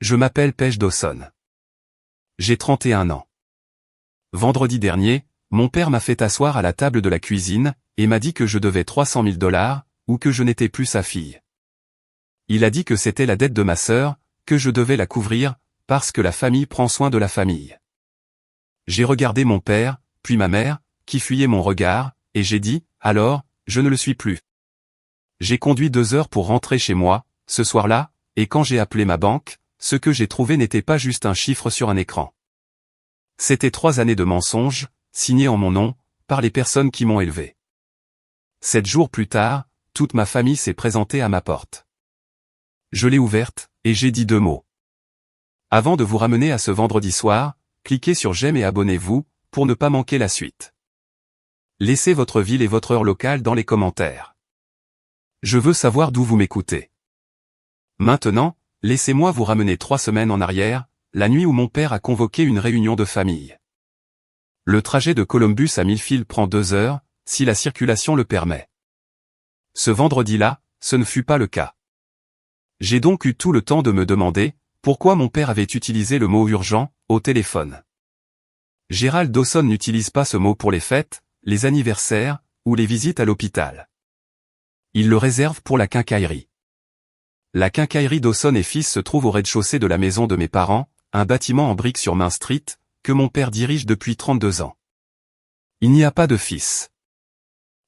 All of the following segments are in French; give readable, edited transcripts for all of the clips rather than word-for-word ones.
Je m'appelle Paige Dawson. J'ai 31 ans. Vendredi dernier, mon père m'a fait asseoir à la table de la cuisine, et m'a dit que je devais $300 000, ou que je n'étais plus sa fille. Il a dit que c'était la dette de ma sœur, que je devais la couvrir, parce que la famille prend soin de la famille. J'ai regardé mon père, puis ma mère, qui fuyait mon regard, et j'ai dit, alors, je ne le suis plus. J'ai conduit 2 heures pour rentrer chez moi, ce soir-là, et quand j'ai appelé ma banque, ce que j'ai trouvé n'était pas juste un chiffre sur un écran. C'était 3 années de mensonges, signées en mon nom, par les personnes qui m'ont élevé. 7 jours plus tard, toute ma famille s'est présentée à ma porte. Je l'ai ouverte, et j'ai dit 2 mots. Avant de vous ramener à ce vendredi soir, cliquez sur j'aime et abonnez-vous, pour ne pas manquer la suite. Laissez votre ville et votre heure locale dans les commentaires. Je veux savoir d'où vous m'écoutez. Maintenant, laissez-moi vous ramener 3 semaines en arrière, la nuit où mon père a convoqué une réunion de famille. Le trajet de Columbus à Millfield prend 2 heures, si la circulation le permet. Ce vendredi-là, ce ne fut pas le cas. J'ai donc eu tout le temps de me demander pourquoi mon père avait utilisé le mot urgent au téléphone. Gerald Dawson n'utilise pas ce mot pour les fêtes, les anniversaires ou les visites à l'hôpital. Il le réserve pour la quincaillerie. La quincaillerie Dawson et Fils se trouve au rez-de-chaussée de la maison de mes parents, un bâtiment en briques sur Main Street, que mon père dirige depuis 32 ans. Il n'y a pas de fils.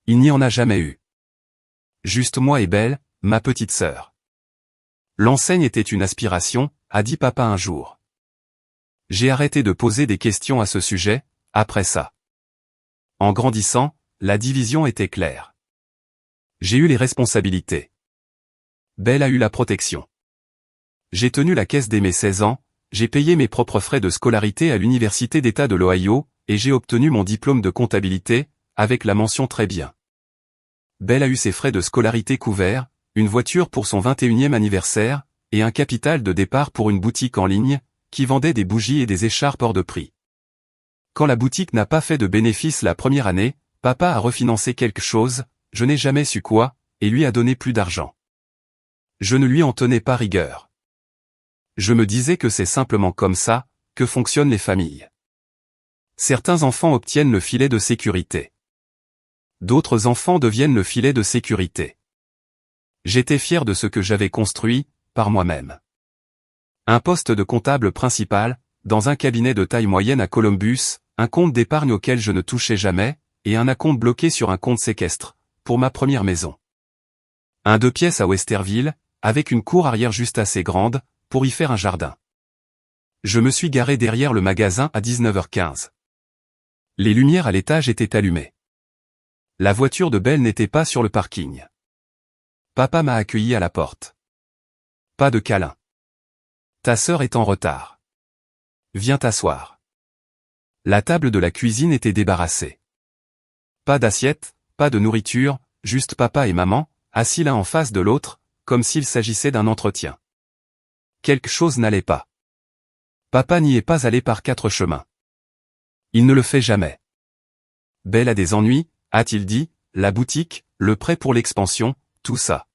Il n'y en a jamais eu. Juste moi et Belle, ma petite sœur. L'enseigne était une aspiration, a dit papa un jour. J'ai arrêté de poser des questions à ce sujet, après ça. En grandissant, la division était claire. J'ai eu les responsabilités. Belle a eu la protection. J'ai tenu la caisse dès mes 16 ans, j'ai payé mes propres frais de scolarité à l'Université d'État de l'Ohio, et j'ai obtenu mon diplôme de comptabilité, avec la mention très bien. Belle a eu ses frais de scolarité couverts, une voiture pour son 21e anniversaire, et un capital de départ pour une boutique en ligne, qui vendait des bougies et des écharpes hors de prix. Quand la boutique n'a pas fait de bénéfice la première année, papa a refinancé quelque chose, je n'ai jamais su quoi, et lui a donné plus d'argent. Je ne lui en tenais pas rigueur. Je me disais que c'est simplement comme ça, que fonctionnent les familles. Certains enfants obtiennent le filet de sécurité. D'autres enfants deviennent le filet de sécurité. J'étais fier de ce que j'avais construit, par moi-même. Un poste de comptable principal, dans un cabinet de taille moyenne à Columbus, un compte d'épargne auquel je ne touchais jamais, et un acompte bloqué sur un compte séquestre, pour ma première maison. Un 2 pièces à Westerville, avec une cour arrière juste assez grande, pour y faire un jardin. Je me suis garé derrière le magasin à 19h15. Les lumières à l'étage étaient allumées. La voiture de Belle n'était pas sur le parking. Papa m'a accueilli à la porte. Pas de câlin. Ta sœur est en retard. Viens t'asseoir. La table de la cuisine était débarrassée. Pas d'assiette, pas de nourriture, juste papa et maman, assis l'un en face de l'autre, comme s'il s'agissait d'un entretien. Quelque chose n'allait pas. Papa n'y est pas allé par 4 chemins. Il ne le fait jamais. Belle a des ennuis, a-t-il dit, la boutique, le prêt pour l'expansion, tout ça.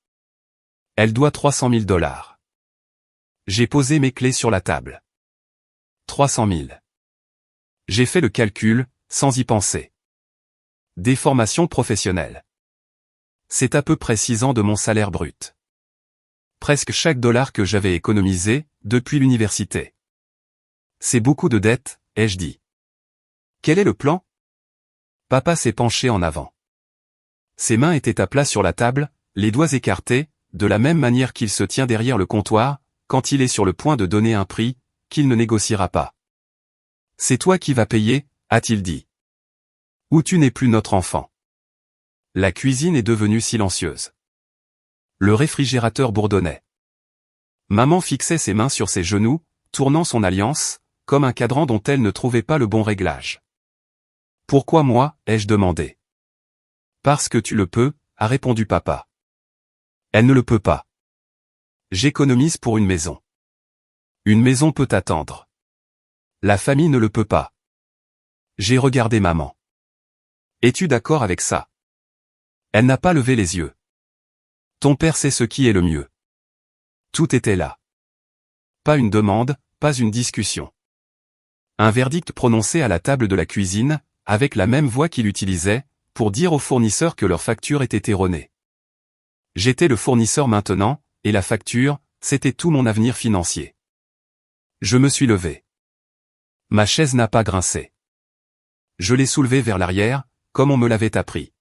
Elle doit $300 000. J'ai posé mes clés sur la table. 300 000. J'ai fait le calcul, sans y penser. Des formations professionnelles. C'est à peu près 6 ans de mon salaire brut. Presque chaque dollar que j'avais économisé, depuis l'université. C'est beaucoup de dettes, ai-je dit. Quel est le plan? Papa s'est penché en avant. Ses mains étaient à plat sur la table, les doigts écartés, de la même manière qu'il se tient derrière le comptoir, quand il est sur le point de donner un prix, qu'il ne négociera pas. C'est toi qui vas payer, a-t-il dit. Ou tu n'es plus notre enfant. La cuisine est devenue silencieuse. Le réfrigérateur bourdonnait. Maman fixait ses mains sur ses genoux, tournant son alliance, comme un cadran dont elle ne trouvait pas le bon réglage. Pourquoi moi, ai-je demandé. Parce que tu le peux, a répondu papa. Elle ne le peut pas. J'économise pour une maison. Une maison peut attendre. La famille ne le peut pas. J'ai regardé maman. Es-tu d'accord avec ça? Elle n'a pas levé les yeux. Ton père sait ce qui est le mieux. Tout était là. Pas une demande, pas une discussion. Un verdict prononcé à la table de la cuisine, avec la même voix qu'il utilisait, pour dire aux fournisseurs que leur facture était erronée. J'étais le fournisseur maintenant, et la facture, c'était tout mon avenir financier. Je me suis levé. Ma chaise n'a pas grincé. Je l'ai soulevée vers l'arrière, comme on me l'avait appris.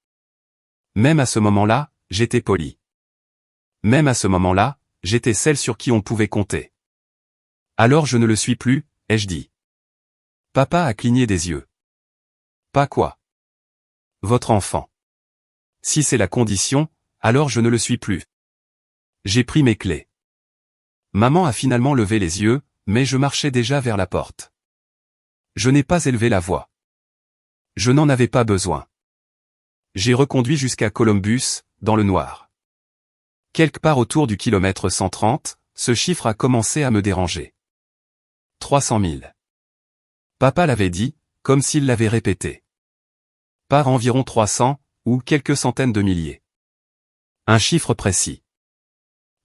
Même à ce moment-là, j'étais poli. Même à ce moment-là, j'étais celle sur qui on pouvait compter. Alors je ne le suis plus, ai-je dit. Papa a cligné des yeux. Pas quoi? Votre enfant. Si c'est la condition, alors je ne le suis plus. J'ai pris mes clés. Maman a finalement levé les yeux, mais je marchais déjà vers la porte. Je n'ai pas élevé la voix. Je n'en avais pas besoin. J'ai reconduit jusqu'à Columbus, dans le noir. Quelque part autour du kilomètre 130, ce chiffre a commencé à me déranger. 300 000. Papa l'avait dit, comme s'il l'avait répété. Par environ 300, ou quelques centaines de milliers. Un chiffre précis.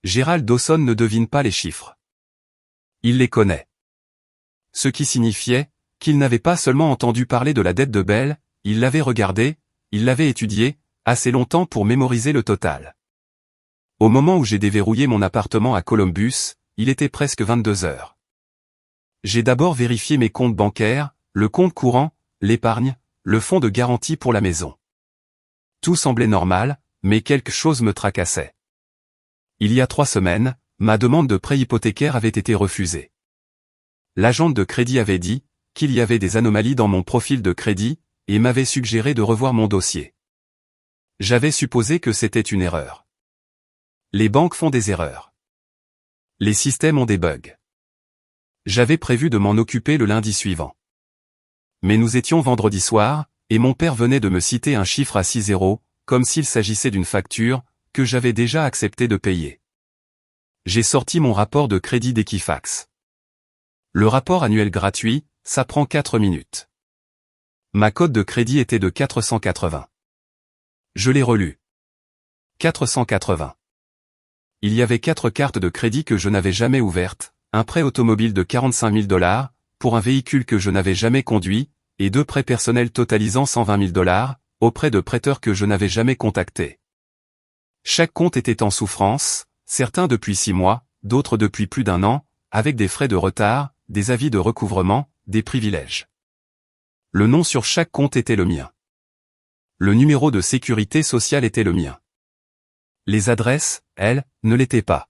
Gérald Dawson ne devine pas les chiffres. Il les connaît. Ce qui signifiait qu'il n'avait pas seulement entendu parler de la dette de Bell, il l'avait regardée, il l'avait étudiée, assez longtemps pour mémoriser le total. Au moment où j'ai déverrouillé mon appartement à Columbus, il était presque 22 heures. J'ai d'abord vérifié mes comptes bancaires, le compte courant, l'épargne, le fonds de garantie pour la maison. Tout semblait normal, mais quelque chose me tracassait. Il y a 3 semaines, ma demande de prêt hypothécaire avait été refusée. L'agente de crédit avait dit qu'il y avait des anomalies dans mon profil de crédit, et m'avait suggéré de revoir mon dossier. J'avais supposé que c'était une erreur. Les banques font des erreurs. Les systèmes ont des bugs. J'avais prévu de m'en occuper le lundi suivant. Mais nous étions vendredi soir, et mon père venait de me citer un chiffre à 6 zéros, comme s'il s'agissait d'une facture, que j'avais déjà accepté de payer. J'ai sorti mon rapport de crédit d'Equifax. Le rapport annuel gratuit, ça prend 4 minutes. Ma cote de crédit était de 480. Je l'ai relu. 480. Il y avait 4 cartes de crédit que je n'avais jamais ouvertes, un prêt automobile de 45 000 $, pour un véhicule que je n'avais jamais conduit, et 2 prêts personnels totalisant 120 000 $, auprès de prêteurs que je n'avais jamais contactés. Chaque compte était en souffrance, certains depuis 6 mois, d'autres depuis plus d'1 an, avec des frais de retard, des avis de recouvrement, des privilèges. Le nom sur chaque compte était le mien. Le numéro de sécurité sociale était le mien. Les adresses, elles, ne l'étaient pas.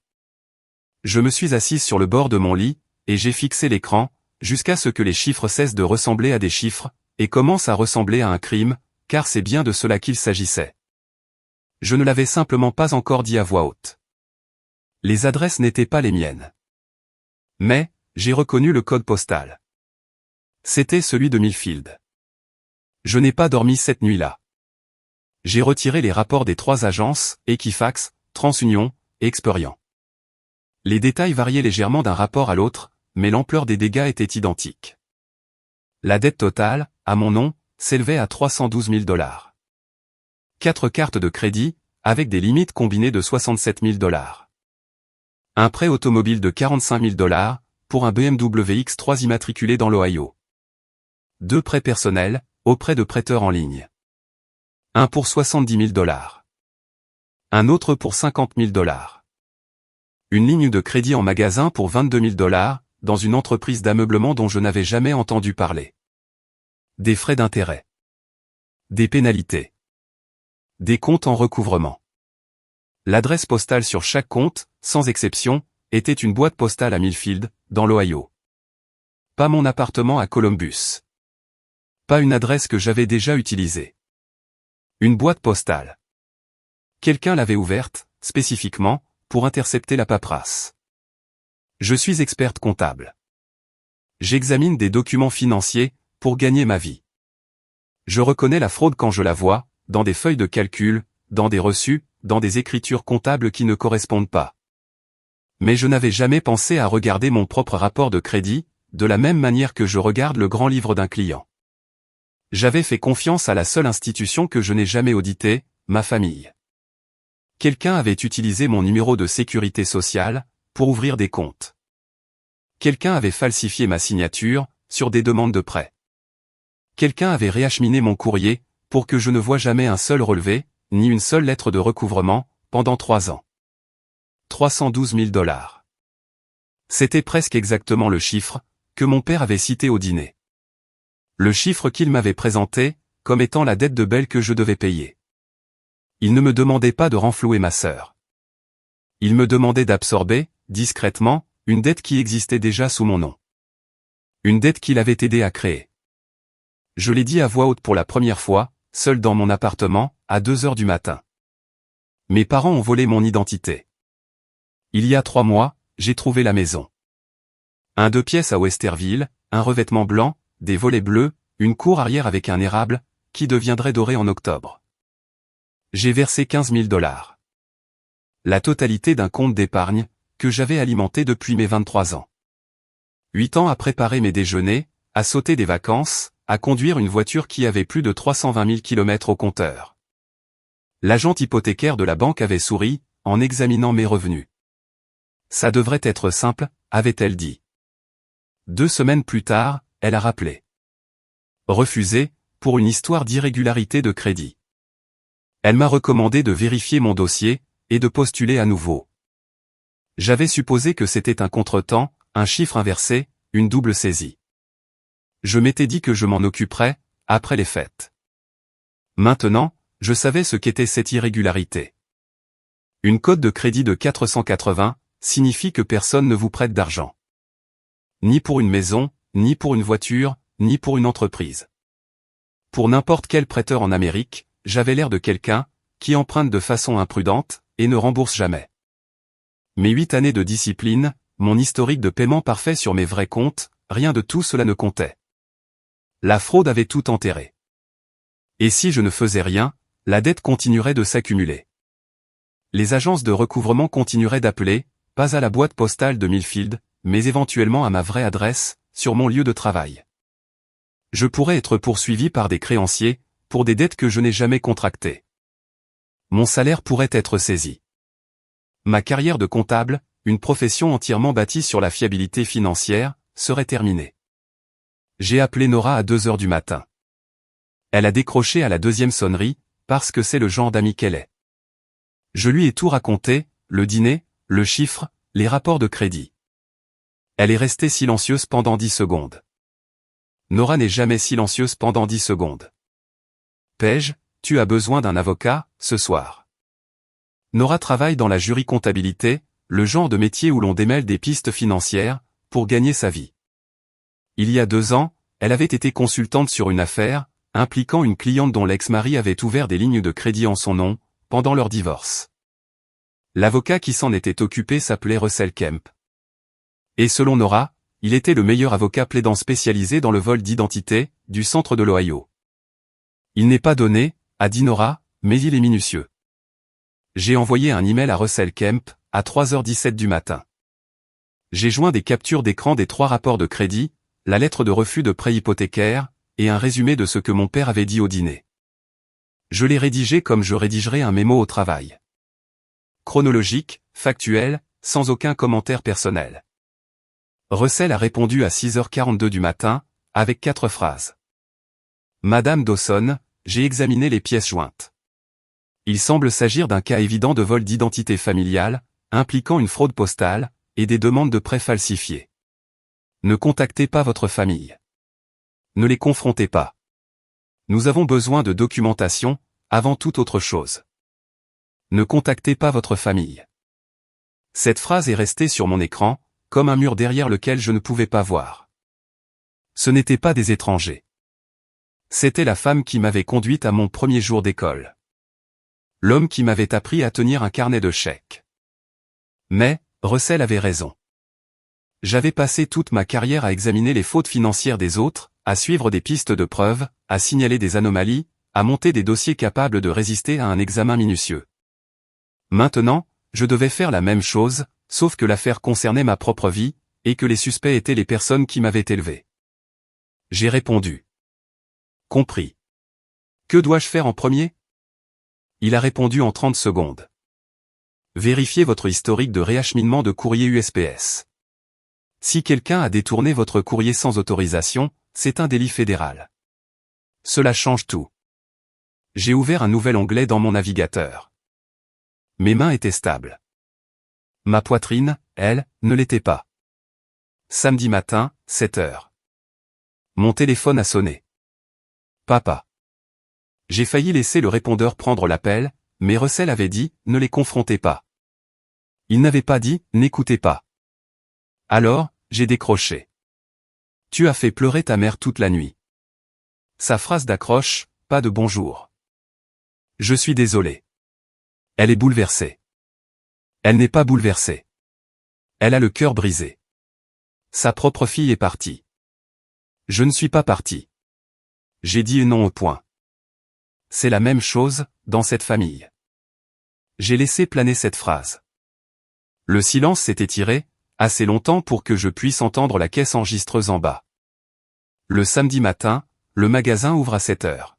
Je me suis assise sur le bord de mon lit, et j'ai fixé l'écran, jusqu'à ce que les chiffres cessent de ressembler à des chiffres, et commencent à ressembler à un crime, car c'est bien de cela qu'il s'agissait. Je ne l'avais simplement pas encore dit à voix haute. Les adresses n'étaient pas les miennes. Mais, j'ai reconnu le code postal. C'était celui de Millfield. Je n'ai pas dormi cette nuit-là. J'ai retiré les rapports des 3 agences, Equifax, TransUnion, et Experian. Les détails variaient légèrement d'un rapport à l'autre, mais l'ampleur des dégâts était identique. La dette totale, à mon nom, s'élevait à 312 000 $. 4 cartes de crédit, avec des limites combinées de 67 000 $. Un prêt automobile de 45 000 $, pour un BMW X3 immatriculé dans l'Ohio. 2 prêts personnels, auprès de prêteurs en ligne. Un pour 70 000 $. Un autre pour 50 000 $. Une ligne de crédit en magasin pour 22 000 $, dans une entreprise d'ameublement dont je n'avais jamais entendu parler. Des frais d'intérêt. Des pénalités. Des comptes en recouvrement. L'adresse postale sur chaque compte, sans exception, était une boîte postale à Millfield, dans l'Ohio. Pas mon appartement à Columbus. Pas une adresse que j'avais déjà utilisée. Une boîte postale. Quelqu'un l'avait ouverte, spécifiquement, pour intercepter la paperasse. Je suis experte comptable. J'examine des documents financiers, pour gagner ma vie. Je reconnais la fraude quand je la vois, dans des feuilles de calcul, dans des reçus, dans des écritures comptables qui ne correspondent pas. Mais je n'avais jamais pensé à regarder mon propre rapport de crédit, de la même manière que je regarde le grand livre d'un client. J'avais fait confiance à la seule institution que je n'ai jamais auditée, ma famille. Quelqu'un avait utilisé mon numéro de sécurité sociale, pour ouvrir des comptes. Quelqu'un avait falsifié ma signature, sur des demandes de prêt. Quelqu'un avait réacheminé mon courrier, pour que je ne voie jamais un seul relevé, ni une seule lettre de recouvrement, pendant 3 ans. 312 000 $. C'était presque exactement le chiffre, que mon père avait cité au dîner. Le chiffre qu'il m'avait présenté, comme étant la dette de Belle que je devais payer. Il ne me demandait pas de renflouer ma sœur. Il me demandait d'absorber, discrètement, une dette qui existait déjà sous mon nom. Une dette qu'il avait aidé à créer. Je l'ai dit à voix haute pour la première fois, seul dans mon appartement, à 2 heures du matin. Mes parents ont volé mon identité. Il y a 3 mois, j'ai trouvé la maison. Un 2 pièces à Westerville, un revêtement blanc, des volets bleus, une cour arrière avec un érable, qui deviendrait doré en octobre. J'ai versé 15 000 $. La totalité d'un compte d'épargne, que j'avais alimenté depuis mes 23 ans. 8 ans à préparer mes déjeuners, à sauter des vacances, à conduire une voiture qui avait plus de 320 000 km au compteur. L'agente hypothécaire de la banque avait souri, en examinant mes revenus. Ça devrait être simple, avait-elle dit. 2 semaines plus tard, elle a rappelé. Refusé, pour une histoire d'irrégularité de crédit. Elle m'a recommandé de vérifier mon dossier, et de postuler à nouveau. J'avais supposé que c'était un contretemps, un chiffre inversé, une double saisie. Je m'étais dit que je m'en occuperais, après les fêtes. Maintenant, je savais ce qu'était cette irrégularité. Une cote de crédit de 480, signifie que personne ne vous prête d'argent. Ni pour une maison, ni pour une voiture, ni pour une entreprise. Pour n'importe quel prêteur en Amérique, j'avais l'air de quelqu'un, qui emprunte de façon imprudente, et ne rembourse jamais. Mes 8 années de discipline, mon historique de paiement parfait sur mes vrais comptes, rien de tout cela ne comptait. La fraude avait tout enterré. Et si je ne faisais rien, la dette continuerait de s'accumuler. Les agences de recouvrement continueraient d'appeler, pas à la boîte postale de Millfield, mais éventuellement à ma vraie adresse, sur mon lieu de travail. Je pourrais être poursuivi par des créanciers, pour des dettes que je n'ai jamais contractées. Mon salaire pourrait être saisi. Ma carrière de comptable, une profession entièrement bâtie sur la fiabilité financière, serait terminée. J'ai appelé Nora à 2 heures du matin. Elle a décroché à la 2e sonnerie, parce que c'est le genre d'ami qu'elle est. Je lui ai tout raconté, le dîner, le chiffre, les rapports de crédit. Elle est restée silencieuse pendant 10 secondes. Nora n'est jamais silencieuse pendant 10 secondes. Paige, tu as besoin d'un avocat, ce soir. Nora travaille dans la jury-comptabilité, le genre de métier où l'on démêle des pistes financières, pour gagner sa vie. Il y a 2 ans, elle avait été consultante sur une affaire, impliquant une cliente dont l'ex-mari avait ouvert des lignes de crédit en son nom, pendant leur divorce. L'avocat qui s'en était occupé s'appelait Russell Kemp. Et selon Nora, il était le meilleur avocat plaidant spécialisé dans le vol d'identité, du centre de l'Ohio. Il n'est pas donné, a dit Nora, mais il est minutieux. J'ai envoyé un email à Russell Kemp, à 3h17 du matin. J'ai joint des captures d'écran des 3 rapports de crédit, la lettre de refus de prêt hypothécaire, et un résumé de ce que mon père avait dit au dîner. Je l'ai rédigé comme je rédigerais un mémo au travail. Chronologique, factuel, sans aucun commentaire personnel. Russell a répondu à 6h42 du matin, avec 4 phrases. Madame Dawson, j'ai examiné les pièces jointes. Il semble s'agir d'un cas évident de vol d'identité familiale, impliquant une fraude postale, et des demandes de prêts falsifiées. Ne contactez pas votre famille. Ne les confrontez pas. Nous avons besoin de documentation, avant toute autre chose. Ne contactez pas votre famille. Cette phrase est restée sur mon écran, comme un mur derrière lequel je ne pouvais pas voir. Ce n'étaient pas des étrangers. C'était la femme qui m'avait conduite à mon premier jour d'école. L'homme qui m'avait appris à tenir un carnet de chèques. Mais, Russell avait raison. J'avais passé toute ma carrière à examiner les fautes financières des autres, à suivre des pistes de preuves, à signaler des anomalies, à monter des dossiers capables de résister à un examen minutieux. Maintenant, je devais faire la même chose, sauf que l'affaire concernait ma propre vie, et que les suspects étaient les personnes qui m'avaient élevé. J'ai répondu. Compris. Que dois-je faire en premier? Il a répondu en 30 secondes. Vérifiez votre historique de réacheminement de courrier USPS. Si quelqu'un a détourné votre courrier sans autorisation, c'est un délit fédéral. Cela change tout. J'ai ouvert un nouvel onglet dans mon navigateur. Mes mains étaient stables. Ma poitrine, elle, ne l'était pas. Samedi matin, 7 heures. Mon téléphone a sonné. Papa. J'ai failli laisser le répondeur prendre l'appel, mais Russell avait dit, ne les confrontez pas. Il n'avait pas dit, n'écoutez pas. Alors, j'ai décroché. Tu as fait pleurer ta mère toute la nuit. Sa phrase d'accroche, pas de bonjour. Je suis désolé. Elle est bouleversée. Elle n'est pas bouleversée. Elle a le cœur brisé. Sa propre fille est partie. Je ne suis pas parti. J'ai dit non au point. C'est la même chose, dans cette famille. J'ai laissé planer cette phrase. Le silence s'est étiré, assez longtemps pour que je puisse entendre la caisse enregistreuse en bas. Le samedi matin, le magasin ouvre à 7 heures.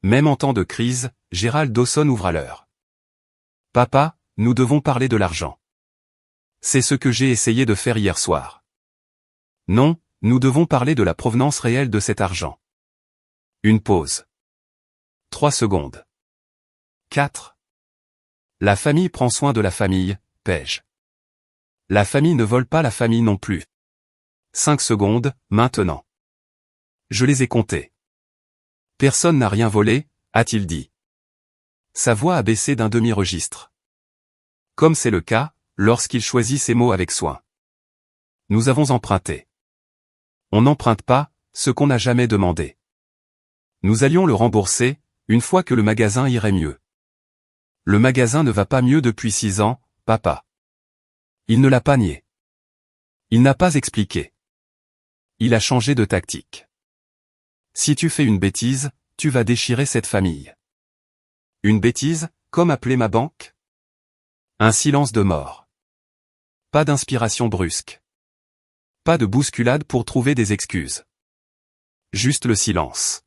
Même en temps de crise, Gérald Dawson ouvre à l'heure. Papa, nous devons parler de l'argent. C'est ce que j'ai essayé de faire hier soir. Non, nous devons parler de la provenance réelle de cet argent. Une pause. 3 secondes. 4. La famille prend soin de la famille, Paige. La famille ne vole pas la famille non plus. 5 secondes, maintenant. Je les ai comptés. Personne n'a rien volé, a-t-il dit. Sa voix a baissé d'un demi-registre. Comme c'est le cas, lorsqu'il choisit ses mots avec soin. Nous avons emprunté. On n'emprunte pas, ce qu'on n'a jamais demandé. Nous allions le rembourser, une fois que le magasin irait mieux. Le magasin ne va pas mieux depuis 6 ans, papa. Il ne l'a pas nié. Il n'a pas expliqué. Il a changé de tactique. Si tu fais une bêtise, tu vas déchirer cette famille. Une bêtise, comme appeler ma banque? Un silence de mort. Pas d'inspiration brusque. Pas de bousculade pour trouver des excuses. Juste le silence.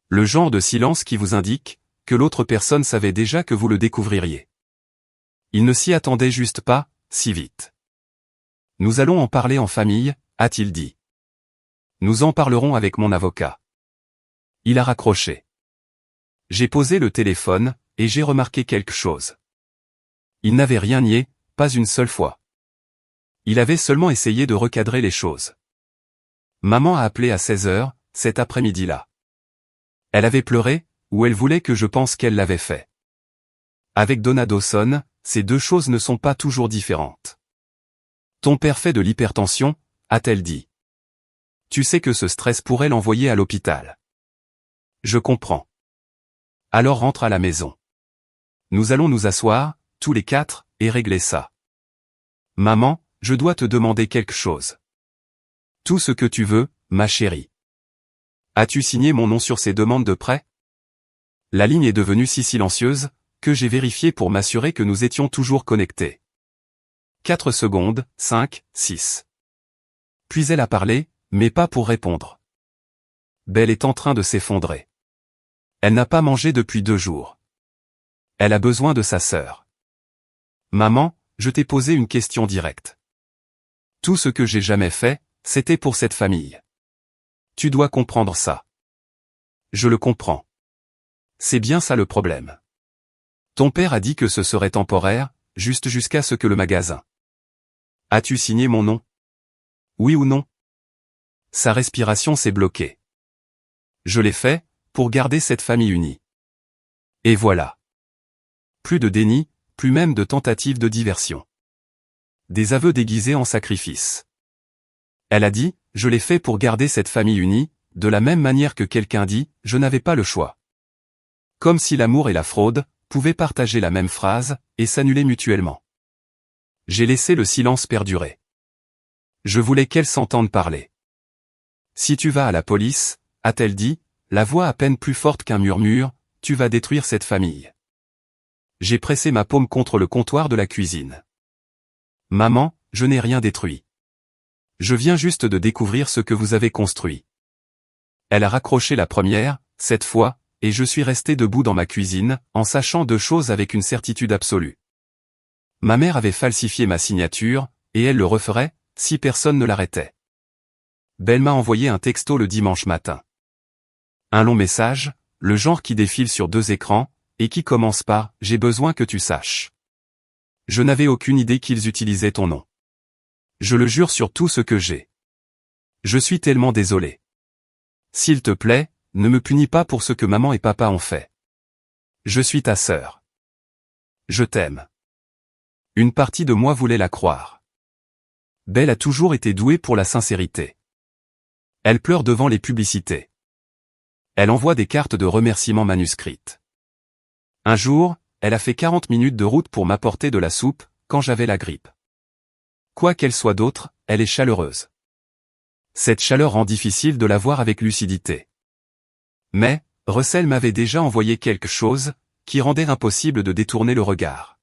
Le genre de silence qui vous indique que l'autre personne savait déjà que vous le découvririez. Il ne s'y attendait juste pas, si vite. Nous allons en parler en famille, a-t-il dit. Nous en parlerons avec mon avocat. Il a raccroché. J'ai posé le téléphone, et j'ai remarqué quelque chose. Il n'avait rien nié, pas une seule fois. Il avait seulement essayé de recadrer les choses. Maman a appelé à 16 heures, cet après-midi-là. Elle avait pleuré, ou elle voulait que je pense qu'elle l'avait fait. Avec Donna Dawson, ces deux choses ne sont pas toujours différentes. Ton père fait de l'hypertension, a-t-elle dit. Tu sais que ce stress pourrait l'envoyer à l'hôpital. Je comprends. Alors rentre à la maison. Nous allons nous asseoir, tous les 4, et régler ça. Maman, je dois te demander quelque chose. Tout ce que tu veux, ma chérie. As-tu signé mon nom sur ces demandes de prêt? La ligne est devenue si silencieuse, que j'ai vérifié pour m'assurer que nous étions toujours connectés. 4 secondes, 5, 6. Puis elle a parlé, mais pas pour répondre. Belle est en train de s'effondrer. Elle n'a pas mangé depuis 2 jours. Elle a besoin de sa sœur. Maman, je t'ai posé une question directe. Tout ce que j'ai jamais fait, c'était pour cette famille. Tu dois comprendre ça. Je le comprends. C'est bien ça le problème. Ton père a dit que ce serait temporaire, juste jusqu'à ce que le magasin. As-tu signé mon nom? Oui ou non? Sa respiration s'est bloquée. Je l'ai fait, pour garder cette famille unie. Et voilà. Plus de déni, plus même de tentative de diversion. Des aveux déguisés en sacrifice. Elle a dit, je l'ai fait pour garder cette famille unie, de la même manière que quelqu'un dit, je n'avais pas le choix. Comme si l'amour et la fraude pouvaient partager la même phrase, et s'annuler mutuellement. J'ai laissé le silence perdurer. Je voulais qu'elle s'entende parler. Si tu vas à la police, a-t-elle dit, la voix à peine plus forte qu'un murmure, tu vas détruire cette famille. J'ai pressé ma paume contre le comptoir de la cuisine. Maman, je n'ai rien détruit. Je viens juste de découvrir ce que vous avez construit. Elle a raccroché la première, cette fois, et je suis resté debout dans ma cuisine, en sachant 2 choses avec une certitude absolue. Ma mère avait falsifié ma signature, et elle le referait, si personne ne l'arrêtait. Belle m'a envoyé un texto le dimanche matin. Un long message, le genre qui défile sur 2 écrans, et qui commence par « J'ai besoin que tu saches ». Je n'avais aucune idée qu'ils utilisaient ton nom. Je le jure sur tout ce que j'ai. Je suis tellement désolé. S'il te plaît, ne me punis pas pour ce que maman et papa ont fait. Je suis ta sœur. Je t'aime. Une partie de moi voulait la croire. Belle a toujours été douée pour la sincérité. Elle pleure devant les publicités. Elle envoie des cartes de remerciements manuscrites. Un jour, elle a fait 40 minutes de route pour m'apporter de la soupe, quand j'avais la grippe. Quoi qu'elle soit d'autre, elle est chaleureuse. Cette chaleur rend difficile de la voir avec lucidité. Mais, Russell m'avait déjà envoyé quelque chose, qui rendait impossible de détourner le regard.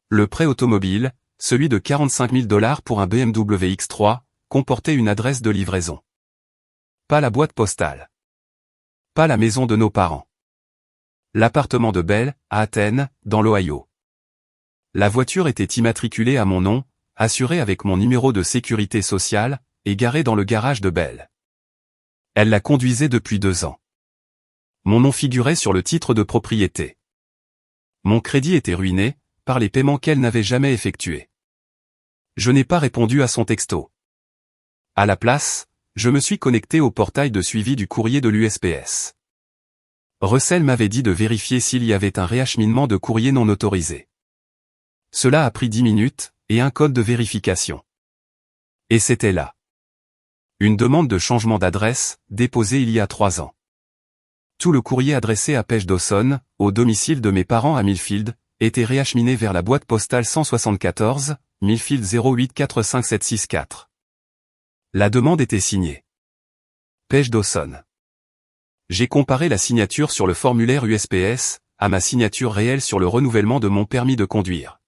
Le prêt automobile, celui de 45 000 $ pour un BMW X3, comportait une adresse de livraison. Pas la boîte postale. Pas la maison de nos parents. L'appartement de Belle, à Athènes, dans l'Ohio. La voiture était immatriculée à mon nom, assurée avec mon numéro de sécurité sociale, et garée dans le garage de Belle. Elle la conduisait depuis 2 ans. Mon nom figurait sur le titre de propriété. Mon crédit était ruiné, par les paiements qu'elle n'avait jamais effectués. Je n'ai pas répondu à son texto. À la place, je me suis connecté au portail de suivi du courrier de l'USPS. Russell m'avait dit de vérifier s'il y avait un réacheminement de courrier non autorisé. Cela a pris 10 minutes, et un code de vérification. Et c'était là. Une demande de changement d'adresse, déposée il y a 3 ans. Tout le courrier adressé à Page Dawson, au domicile de mes parents à Millfield, était réacheminé vers la boîte postale 174, Millfield 0845764. La demande était signée. Page Dawson. J'ai comparé la signature sur le formulaire USPS, à ma signature réelle sur le renouvellement de mon permis de conduire.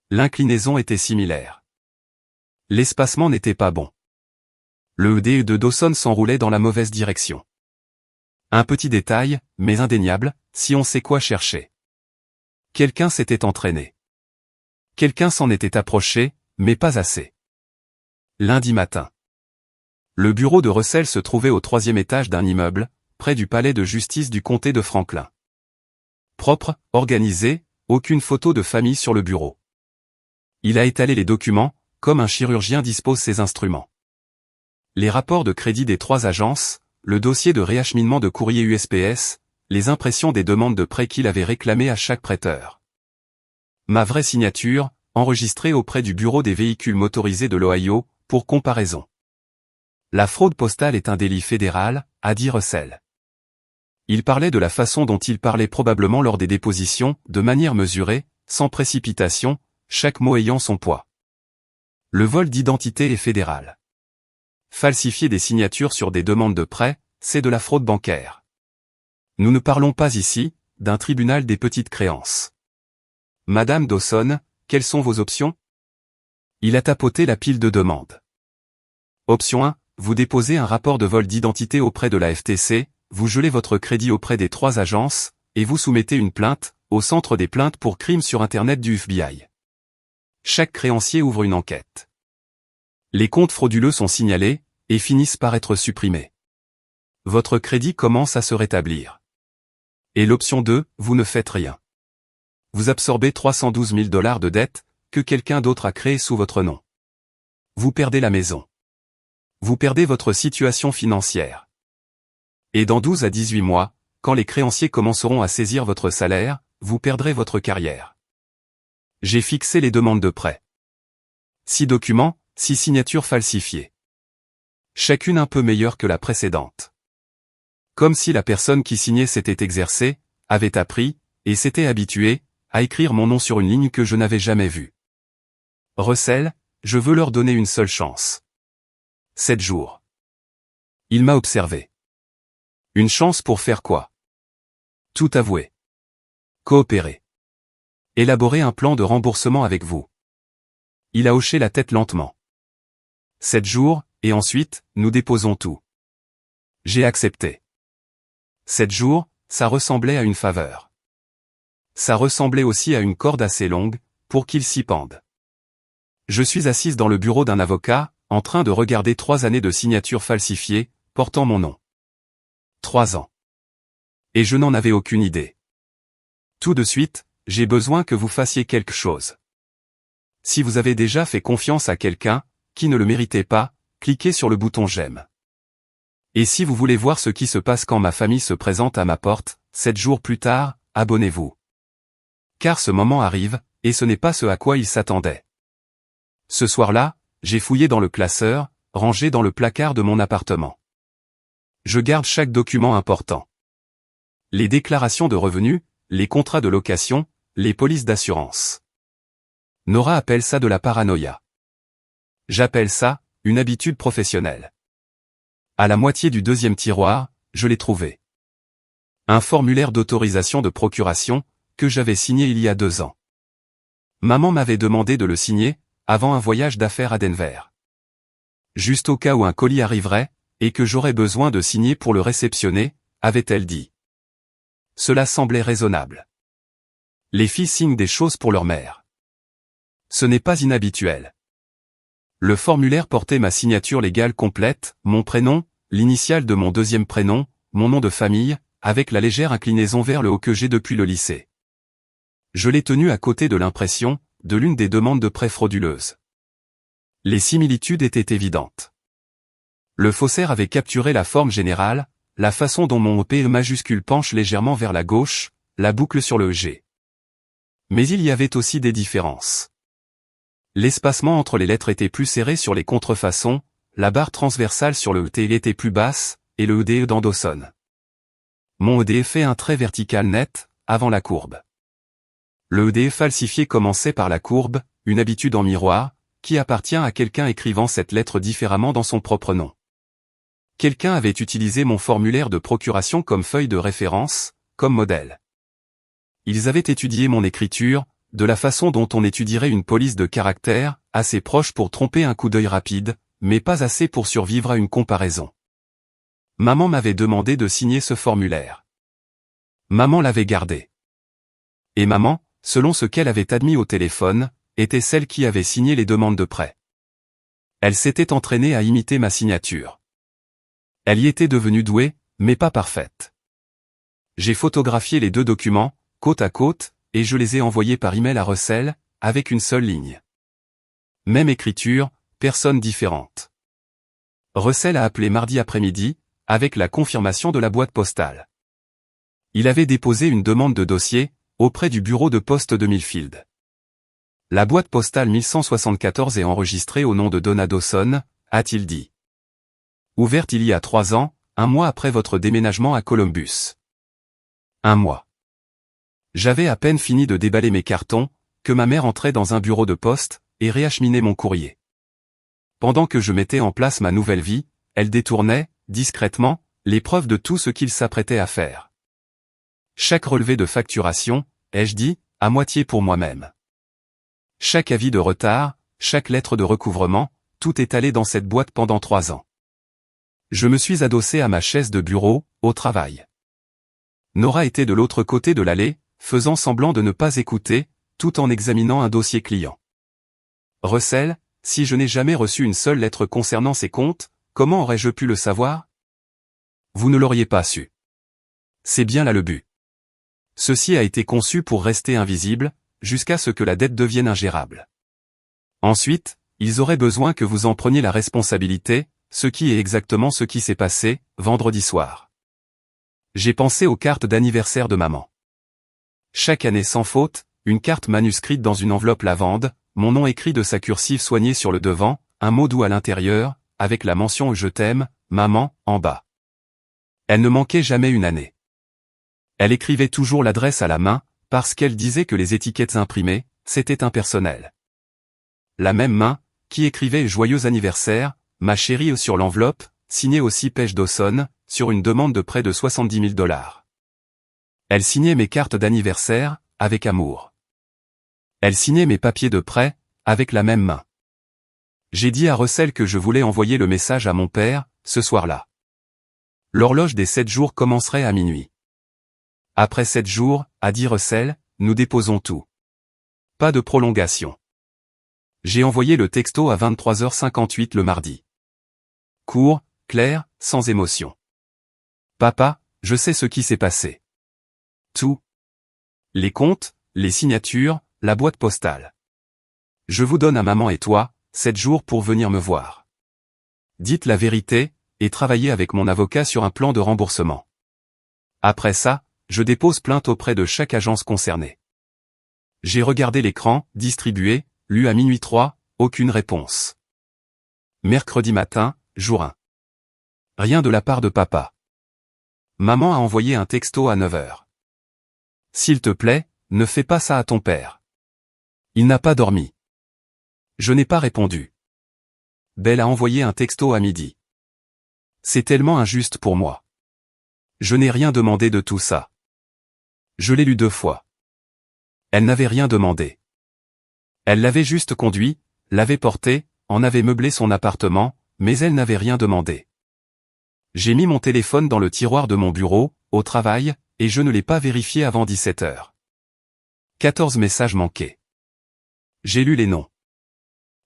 L'inclinaison était similaire. L'espacement n'était pas bon. Le ED de Dawson s'enroulait dans la mauvaise direction. Un petit détail, mais indéniable, si on sait quoi chercher. Quelqu'un s'était entraîné. Quelqu'un s'en était approché, mais pas assez. Lundi matin. Le bureau de Russell se trouvait au 3e étage d'un immeuble, près du palais de justice du comté de Franklin. Propre, organisé, aucune photo de famille sur le bureau. Il a étalé les documents, comme un chirurgien dispose ses instruments. Les rapports de crédit des 3 agences, le dossier de réacheminement de courrier USPS, les impressions des demandes de prêt qu'il avait réclamées à chaque prêteur. Ma vraie signature, enregistrée auprès du bureau des véhicules motorisés de l'Ohio, pour comparaison. La fraude postale est un délit fédéral, a dit Russell. Il parlait de la façon dont il parlait probablement lors des dépositions, de manière mesurée, sans précipitation, chaque mot ayant son poids. Le vol d'identité est fédéral. Falsifier des signatures sur des demandes de prêt, c'est de la fraude bancaire. Nous ne parlons pas ici, d'un tribunal des petites créances. Madame Dawson, quelles sont vos options? Il a tapoté la pile de demandes. Option 1, vous déposez un rapport de vol d'identité auprès de la FTC, vous gelez votre crédit auprès des 3 agences, et vous soumettez une plainte, au centre des plaintes pour crimes sur Internet du FBI. Chaque créancier ouvre une enquête. Les comptes frauduleux sont signalés, et finissent par être supprimés. Votre crédit commence à se rétablir. Et l'option 2, vous ne faites rien. Vous absorbez 312 000 $ de dettes, que quelqu'un d'autre a créées sous votre nom. Vous perdez la maison. Vous perdez votre situation financière. Et dans 12 à 18 mois, quand les créanciers commenceront à saisir votre salaire, vous perdrez votre carrière. J'ai fixé les demandes de prêt. 6 documents, 6 signatures falsifiées. Chacune un peu meilleure que la précédente. Comme si la personne qui signait s'était exercée, avait appris, et s'était habituée, à écrire mon nom sur une ligne que je n'avais jamais vue. Russell, je veux leur donner une seule chance. 7 jours. Il m'a observé. Une chance pour faire quoi? Tout avouer. Coopérer. Élaborer un plan de remboursement avec vous. Il a hoché la tête lentement. 7 jours, et ensuite, nous déposons tout. J'ai accepté. 7 jours, ça ressemblait à une faveur. Ça ressemblait aussi à une corde assez longue, pour qu'il s'y pende. Je suis assise dans le bureau d'un avocat, en train de regarder 3 années de signatures falsifiées, portant mon nom. 3 ans. Et je n'en avais aucune idée. Tout de suite, j'ai besoin que vous fassiez quelque chose. Si vous avez déjà fait confiance à quelqu'un, qui ne le méritait pas, cliquez sur le bouton j'aime. Et si vous voulez voir ce qui se passe quand ma famille se présente à ma porte, 7 jours plus tard, abonnez-vous. Car ce moment arrive, et ce n'est pas ce à quoi ils s'attendaient. Ce soir-là, j'ai fouillé dans le classeur, rangé dans le placard de mon appartement. Je garde chaque document important. Les déclarations de revenus, les contrats de location, les polices d'assurance. Nora appelle ça de la paranoïa. J'appelle ça, une habitude professionnelle. À la moitié du 2e tiroir, je l'ai trouvé. Un formulaire d'autorisation de procuration, que j'avais signé il y a 2 ans. Maman m'avait demandé de le signer, avant un voyage d'affaires à Denver. Juste au cas où un colis arriverait, et que j'aurais besoin de signer pour le réceptionner, avait-elle dit. Cela semblait raisonnable. Les filles signent des choses pour leur mère. Ce n'est pas inhabituel. Le formulaire portait ma signature légale complète, mon prénom, l'initiale de mon 2e prénom, mon nom de famille, avec la légère inclinaison vers le haut que j'ai depuis le lycée. Je l'ai tenu à côté de l'impression, de l'une des demandes de prêt frauduleuses. Les similitudes étaient évidentes. Le faussaire avait capturé la forme générale, la façon dont mon P majuscule penche légèrement vers la gauche, la boucle sur le G. Mais il y avait aussi des différences. L'espacement entre les lettres était plus serré sur les contrefaçons, la barre transversale sur le T était plus basse, et le EDE dans Dawson. Mon EDE fait un trait vertical net, avant la courbe. Le EDE falsifié commençait par la courbe, une habitude en miroir, qui appartient à quelqu'un écrivant cette lettre différemment dans son propre nom. Quelqu'un avait utilisé mon formulaire de procuration comme feuille de référence, comme modèle. Ils avaient étudié mon écriture, de la façon dont on étudierait une police de caractère, assez proche pour tromper un coup d'œil rapide, mais pas assez pour survivre à une comparaison. Maman m'avait demandé de signer ce formulaire. Maman l'avait gardé. Et maman, selon ce qu'elle avait admis au téléphone, était celle qui avait signé les demandes de prêt. Elle s'était entraînée à imiter ma signature. Elle y était devenue douée, mais pas parfaite. J'ai photographié les 2 documents, côte à côte, et je les ai envoyés par email à Russell, avec une seule ligne. Même écriture, personne différente. Russell a appelé mardi après-midi, avec la confirmation de la boîte postale. Il avait déposé une demande de dossier, auprès du bureau de poste de Millfield. La boîte postale 1174 est enregistrée au nom de Donna Dawson, a-t-il dit. Ouverte il y a 3 ans, 1 mois après votre déménagement à Columbus. 1 mois. J'avais à peine fini de déballer mes cartons, que ma mère entrait dans un bureau de poste, et réacheminait mon courrier. Pendant que je mettais en place ma nouvelle vie, elle détournait, discrètement, les preuves de tout ce qu'il s'apprêtait à faire. Chaque relevé de facturation, ai-je dit, à moitié pour moi-même. Chaque avis de retard, chaque lettre de recouvrement, tout est allé dans cette boîte pendant 3 ans. Je me suis adossé à ma chaise de bureau, au travail. Nora était de l'autre côté de l'allée, faisant semblant de ne pas écouter, tout en examinant un dossier client. Russell, si je n'ai jamais reçu une seule lettre concernant ces comptes, comment aurais-je pu le savoir? Vous ne l'auriez pas su. C'est bien là le but. Ceci a été conçu pour rester invisible, jusqu'à ce que la dette devienne ingérable. Ensuite, ils auraient besoin que vous en preniez la responsabilité, ce qui est exactement ce qui s'est passé, vendredi soir. J'ai pensé aux cartes d'anniversaire de maman. Chaque année sans faute, une carte manuscrite dans une enveloppe lavande, mon nom écrit de sa cursive soignée sur le devant, un mot doux à l'intérieur, avec la mention « Je t'aime, maman » en bas. Elle ne manquait jamais une année. Elle écrivait toujours l'adresse à la main, parce qu'elle disait que les étiquettes imprimées, c'était impersonnel. La même main, qui écrivait « Joyeux anniversaire, ma chérie » sur l'enveloppe, signée aussi Page Dawson, sur une demande de près de $70 000. Elle signait mes cartes d'anniversaire, avec amour. Elle signait mes papiers de prêt, avec la même main. J'ai dit à Russell que je voulais envoyer le message à mon père, ce soir-là. L'horloge des 7 jours commencerait à minuit. Après 7 jours, a dit Russell, nous déposons tout. Pas de prolongation. J'ai envoyé le texto à 23h58 le mardi. Court, clair, sans émotion. Papa, je sais ce qui s'est passé. Tout. Les comptes, les signatures, la boîte postale. Je vous donne à maman et toi, 7 jours pour venir me voir. Dites la vérité, et travaillez avec mon avocat sur un plan de remboursement. Après ça, je dépose plainte auprès de chaque agence concernée. J'ai regardé l'écran, distribué, lu à minuit 3, aucune réponse. Mercredi matin, jour 1. Rien de la part de papa. Maman a envoyé un texto à 9h. S'il te plaît, ne fais pas ça à ton père. Il n'a pas dormi. Je n'ai pas répondu. Belle a envoyé un texto à midi. C'est tellement injuste pour moi. Je n'ai rien demandé de tout ça. Je l'ai lu 2 fois. Elle n'avait rien demandé. Elle l'avait juste conduit, l'avait porté, en avait meublé son appartement, mais elle n'avait rien demandé. J'ai mis mon téléphone dans le tiroir de mon bureau, au travail, et je ne l'ai pas vérifié avant 17h. 14 messages manqués. J'ai lu les noms.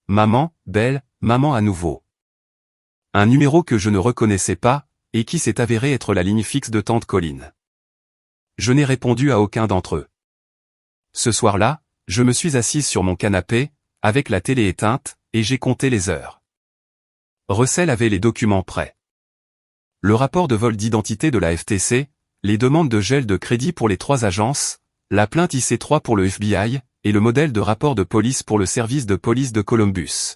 Maman, Belle, maman à nouveau. Un numéro que je ne reconnaissais pas, et qui s'est avéré être la ligne fixe de tante Colline. Je n'ai répondu à aucun d'entre eux. Ce soir-là, je me suis assise sur mon canapé, avec la télé éteinte, et j'ai compté les heures. Russell avait les documents prêts. Le rapport de vol d'identité de la FTC, les demandes de gel de crédit pour les 3 agences, la plainte IC3 pour le FBI, et le modèle de rapport de police pour le service de police de Columbus.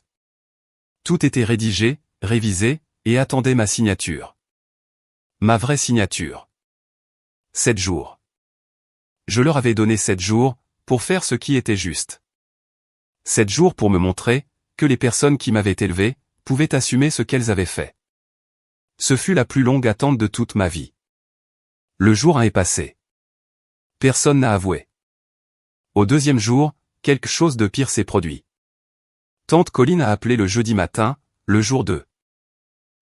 Tout était rédigé, révisé, et attendait ma signature. Ma vraie signature. 7 jours. Je leur avais donné 7 jours, pour faire ce qui était juste. 7 jours pour me montrer, que les personnes qui m'avaient élevé, pouvaient assumer ce qu'elles avaient fait. Ce fut la plus longue attente de toute ma vie. Le jour 1 est passé. Personne n'a avoué. Au 2e jour, quelque chose de pire s'est produit. Tante Colline a appelé le jeudi matin, le jour 2.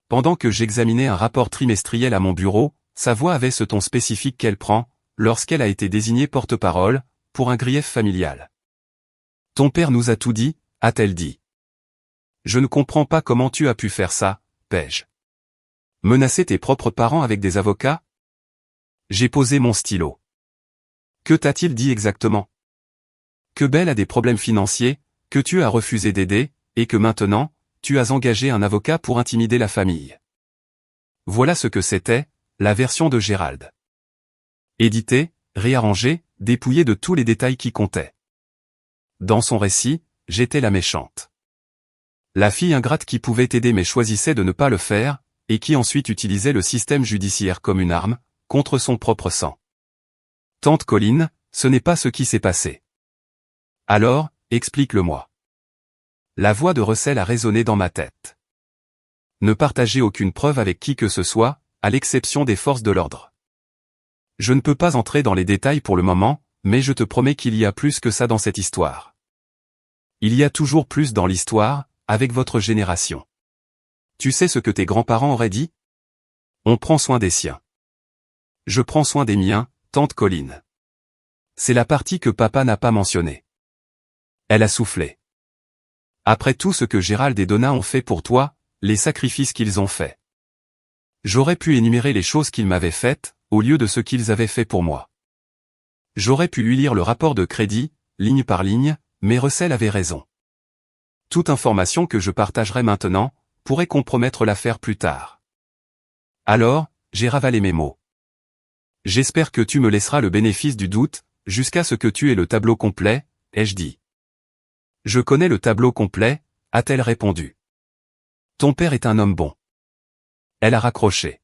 Pendant que j'examinais un rapport trimestriel à mon bureau, sa voix avait ce ton spécifique qu'elle prend, lorsqu'elle a été désignée porte-parole, pour un grief familial. Ton père nous a tout dit, a-t-elle dit. Je ne comprends pas comment tu as pu faire ça, Paige. Menacer tes propres parents avec des avocats? J'ai posé mon stylo. Que t'a-t-il dit exactement? Que Belle a des problèmes financiers, que tu as refusé d'aider, et que maintenant, tu as engagé un avocat pour intimider la famille. Voilà ce que c'était, la version de Gérald. Édité, réarrangé, dépouillé de tous les détails qui comptaient. Dans son récit, j'étais la méchante. La fille ingrate qui pouvait aider mais choisissait de ne pas le faire, et qui ensuite utilisait le système judiciaire comme une arme, contre son propre sang. Tante Colline, ce n'est pas ce qui s'est passé. Alors, explique-le-moi. La voix de Russell a résonné dans ma tête. Ne partagez aucune preuve avec qui que ce soit, à l'exception des forces de l'ordre. Je ne peux pas entrer dans les détails pour le moment, mais je te promets qu'il y a plus que ça dans cette histoire. Il y a toujours plus dans l'histoire, avec votre génération. Tu sais ce que tes grands-parents auraient dit? On prend soin des siens. Je prends soin des miens, tante Colline. C'est la partie que papa n'a pas mentionnée. Elle a soufflé. Après tout ce que Gérald et Donna ont fait pour toi, les sacrifices qu'ils ont faits. J'aurais pu énumérer les choses qu'ils m'avaient faites, au lieu de ce qu'ils avaient fait pour moi. J'aurais pu lui lire le rapport de crédit, ligne par ligne, mais Russell avait raison. Toute information que je partagerai maintenant, pourrait compromettre l'affaire plus tard. Alors, j'ai ravalé mes mots. J'espère que tu me laisseras le bénéfice du doute, jusqu'à ce que tu aies le tableau complet, ai-je dit. Je connais le tableau complet, a-t-elle répondu. Ton père est un homme bon. Elle a raccroché.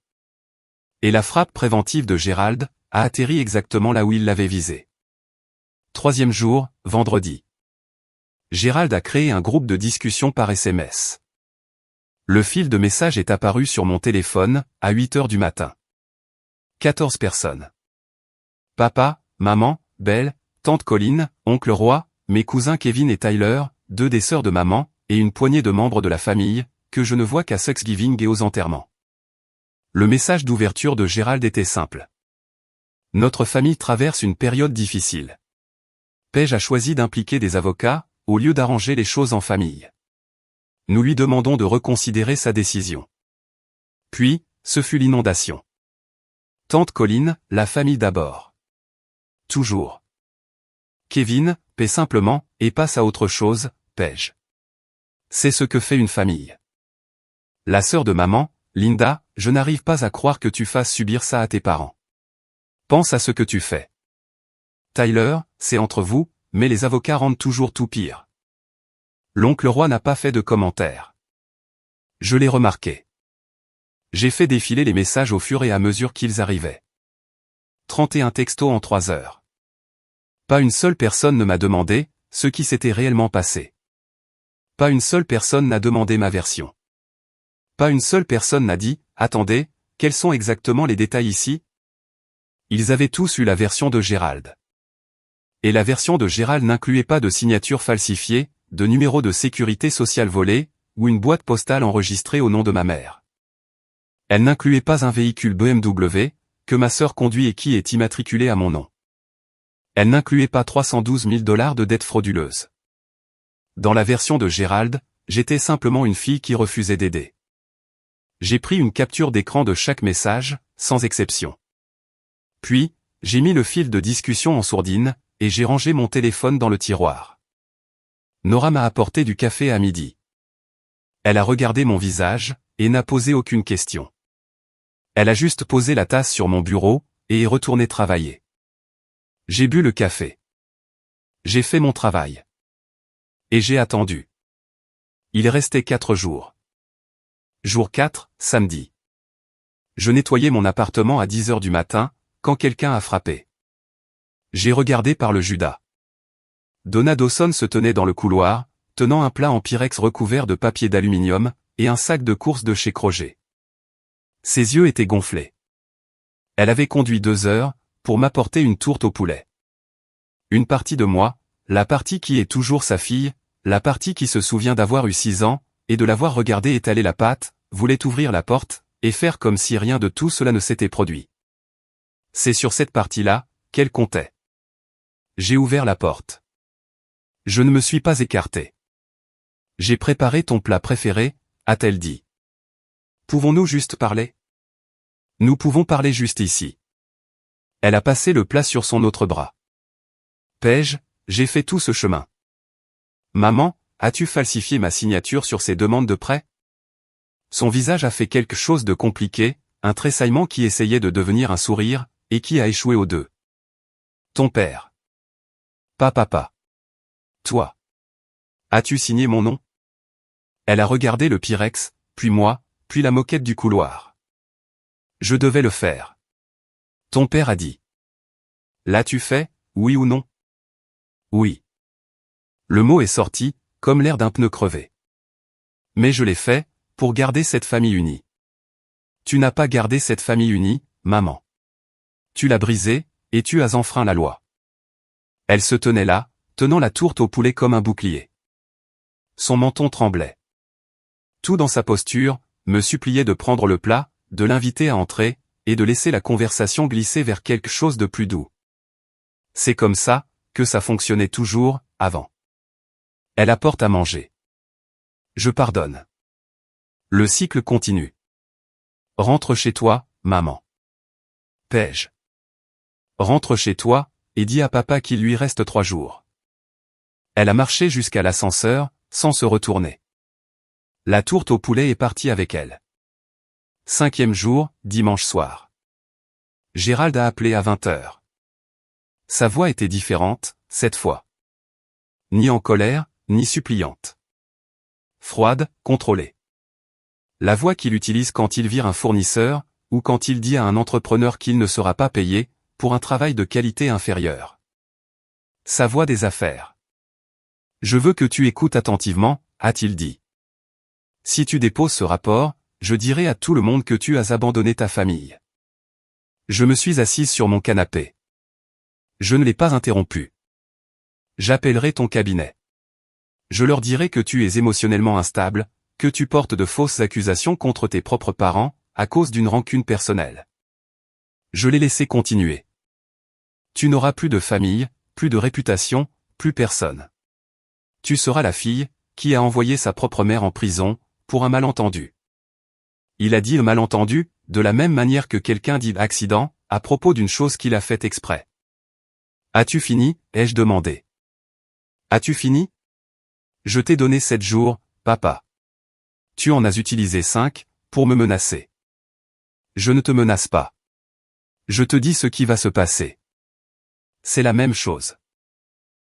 Et la frappe préventive de Gérald a atterri exactement là où il l'avait visé. 3e jour, vendredi. Gérald a créé un groupe de discussion par SMS. Le fil de messages est apparu sur mon téléphone, à 8h du matin. 14 personnes. Papa, maman, Belle, tante Colline, oncle Roy, mes cousins Kevin et Tyler, 2 des sœurs de maman, et une poignée de membres de la famille, que je ne vois qu'à Thanksgiving et aux enterrements. Le message d'ouverture de Gérald était simple. Notre famille traverse une période difficile. Paige a choisi d'impliquer des avocats, au lieu d'arranger les choses en famille. Nous lui demandons de reconsidérer sa décision. Puis, ce fut l'inondation. Tante Colline, la famille d'abord. Toujours. Kevin, paie simplement, et passe à autre chose, paie-je. C'est ce que fait une famille. La sœur de maman, Linda, je n'arrive pas à croire que tu fasses subir ça à tes parents. Pense à ce que tu fais. Tyler, c'est entre vous, mais les avocats rendent toujours tout pire. L'oncle Roy n'a pas fait de commentaires. Je l'ai remarqué. J'ai fait défiler les messages au fur et à mesure qu'ils arrivaient. 31 textos en 3 heures. Pas une seule personne ne m'a demandé ce qui s'était réellement passé. Pas une seule personne n'a demandé ma version. Pas une seule personne n'a dit « Attendez, quels sont exactement les détails ici ?» Ils avaient tous eu la version de Gérald. Et la version de Gérald n'incluait pas de signature falsifiée, de numéro de sécurité sociale volé, ou une boîte postale enregistrée au nom de ma mère. Elle n'incluait pas un véhicule BMW, que ma sœur conduit et qui est immatriculé à mon nom. Elle n'incluait pas 312 000 $ de dettes frauduleuses. Dans la version de Gérald, j'étais simplement une fille qui refusait d'aider. J'ai pris une capture d'écran de chaque message, sans exception. Puis, j'ai mis le fil de discussion en sourdine, et j'ai rangé mon téléphone dans le tiroir. Nora m'a apporté du café à midi. Elle a regardé mon visage, et n'a posé aucune question. Elle a juste posé la tasse sur mon bureau, et est retournée travailler. J'ai bu le café. J'ai fait mon travail. Et j'ai attendu. Il restait 4 jours. Jour 4, samedi. Je nettoyais mon appartement à 10 heures du matin, quand quelqu'un a frappé. J'ai regardé par le Judas. Donna Dawson se tenait dans le couloir, tenant un plat en pyrex recouvert de papier d'aluminium, et un sac de courses de chez Kroger. Ses yeux étaient gonflés. Elle avait conduit 2 heures, pour m'apporter une tourte au poulet. Une partie de moi, la partie qui est toujours sa fille, la partie qui se souvient d'avoir eu 6 ans, et de l'avoir regardé étaler la pâte, voulait ouvrir la porte, et faire comme si rien de tout cela ne s'était produit. C'est sur cette partie-là, qu'elle comptait. J'ai ouvert la porte. Je ne me suis pas écarté. J'ai préparé ton plat préféré, a-t-elle dit. Pouvons-nous juste parler? Nous pouvons parler juste ici. Elle a passé le plat sur son autre bras. Paige, j'ai fait tout ce chemin. Maman, as-tu falsifié ma signature sur ces demandes de prêt? Son visage a fait quelque chose de compliqué, un tressaillement qui essayait de devenir un sourire, et qui a échoué aux deux. Ton père. Pas papa. Toi. As-tu signé mon nom? Elle a regardé le pyrex, puis moi, puis la moquette du couloir. Je devais le faire. Ton père a dit. L'as-tu fait, oui ou non? Oui. Le mot est sorti, comme l'air d'un pneu crevé. Mais je l'ai fait, pour garder cette famille unie. Tu n'as pas gardé cette famille unie, maman. Tu l'as brisée, et tu as enfreint la loi. Elle se tenait là, tenant la tourte au poulet comme un bouclier. Son menton tremblait. Tout dans sa posture, me suppliait de prendre le plat, de l'inviter à entrer, et de laisser la conversation glisser vers quelque chose de plus doux. C'est comme ça, que ça fonctionnait toujours, avant. Elle apporte à manger. Je pardonne. Le cycle continue. Rentre chez toi, maman. Paige. Rentre chez toi, et dis à papa qu'il lui reste 3 jours. Elle a marché jusqu'à l'ascenseur, sans se retourner. La tourte au poulet est partie avec elle. 5e jour, dimanche soir. Gérald a appelé à 20 heures. Sa voix était différente, cette fois. Ni en colère, ni suppliante. Froide, contrôlée. La voix qu'il utilise quand il vire un fournisseur, ou quand il dit à un entrepreneur qu'il ne sera pas payé, pour un travail de qualité inférieure. Sa voix des affaires. Je veux que tu écoutes attentivement, a-t-il dit. Si tu déposes ce rapport, je dirai à tout le monde que tu as abandonné ta famille. Je me suis assise sur mon canapé. Je ne l'ai pas interrompu. J'appellerai ton cabinet. Je leur dirai que tu es émotionnellement instable, que tu portes de fausses accusations contre tes propres parents, à cause d'une rancune personnelle. Je l'ai laissé continuer. Tu n'auras plus de famille, plus de réputation, plus personne. Tu seras la fille qui a envoyé sa propre mère en prison pour un malentendu. Il a dit le malentendu, de la même manière que quelqu'un dit accident, à propos d'une chose qu'il a faite exprès. As-tu fini, ai-je demandé. As-tu fini? Je t'ai donné 7 jours, papa. Tu en as utilisé 5, pour me menacer. Je ne te menace pas. Je te dis ce qui va se passer. C'est la même chose.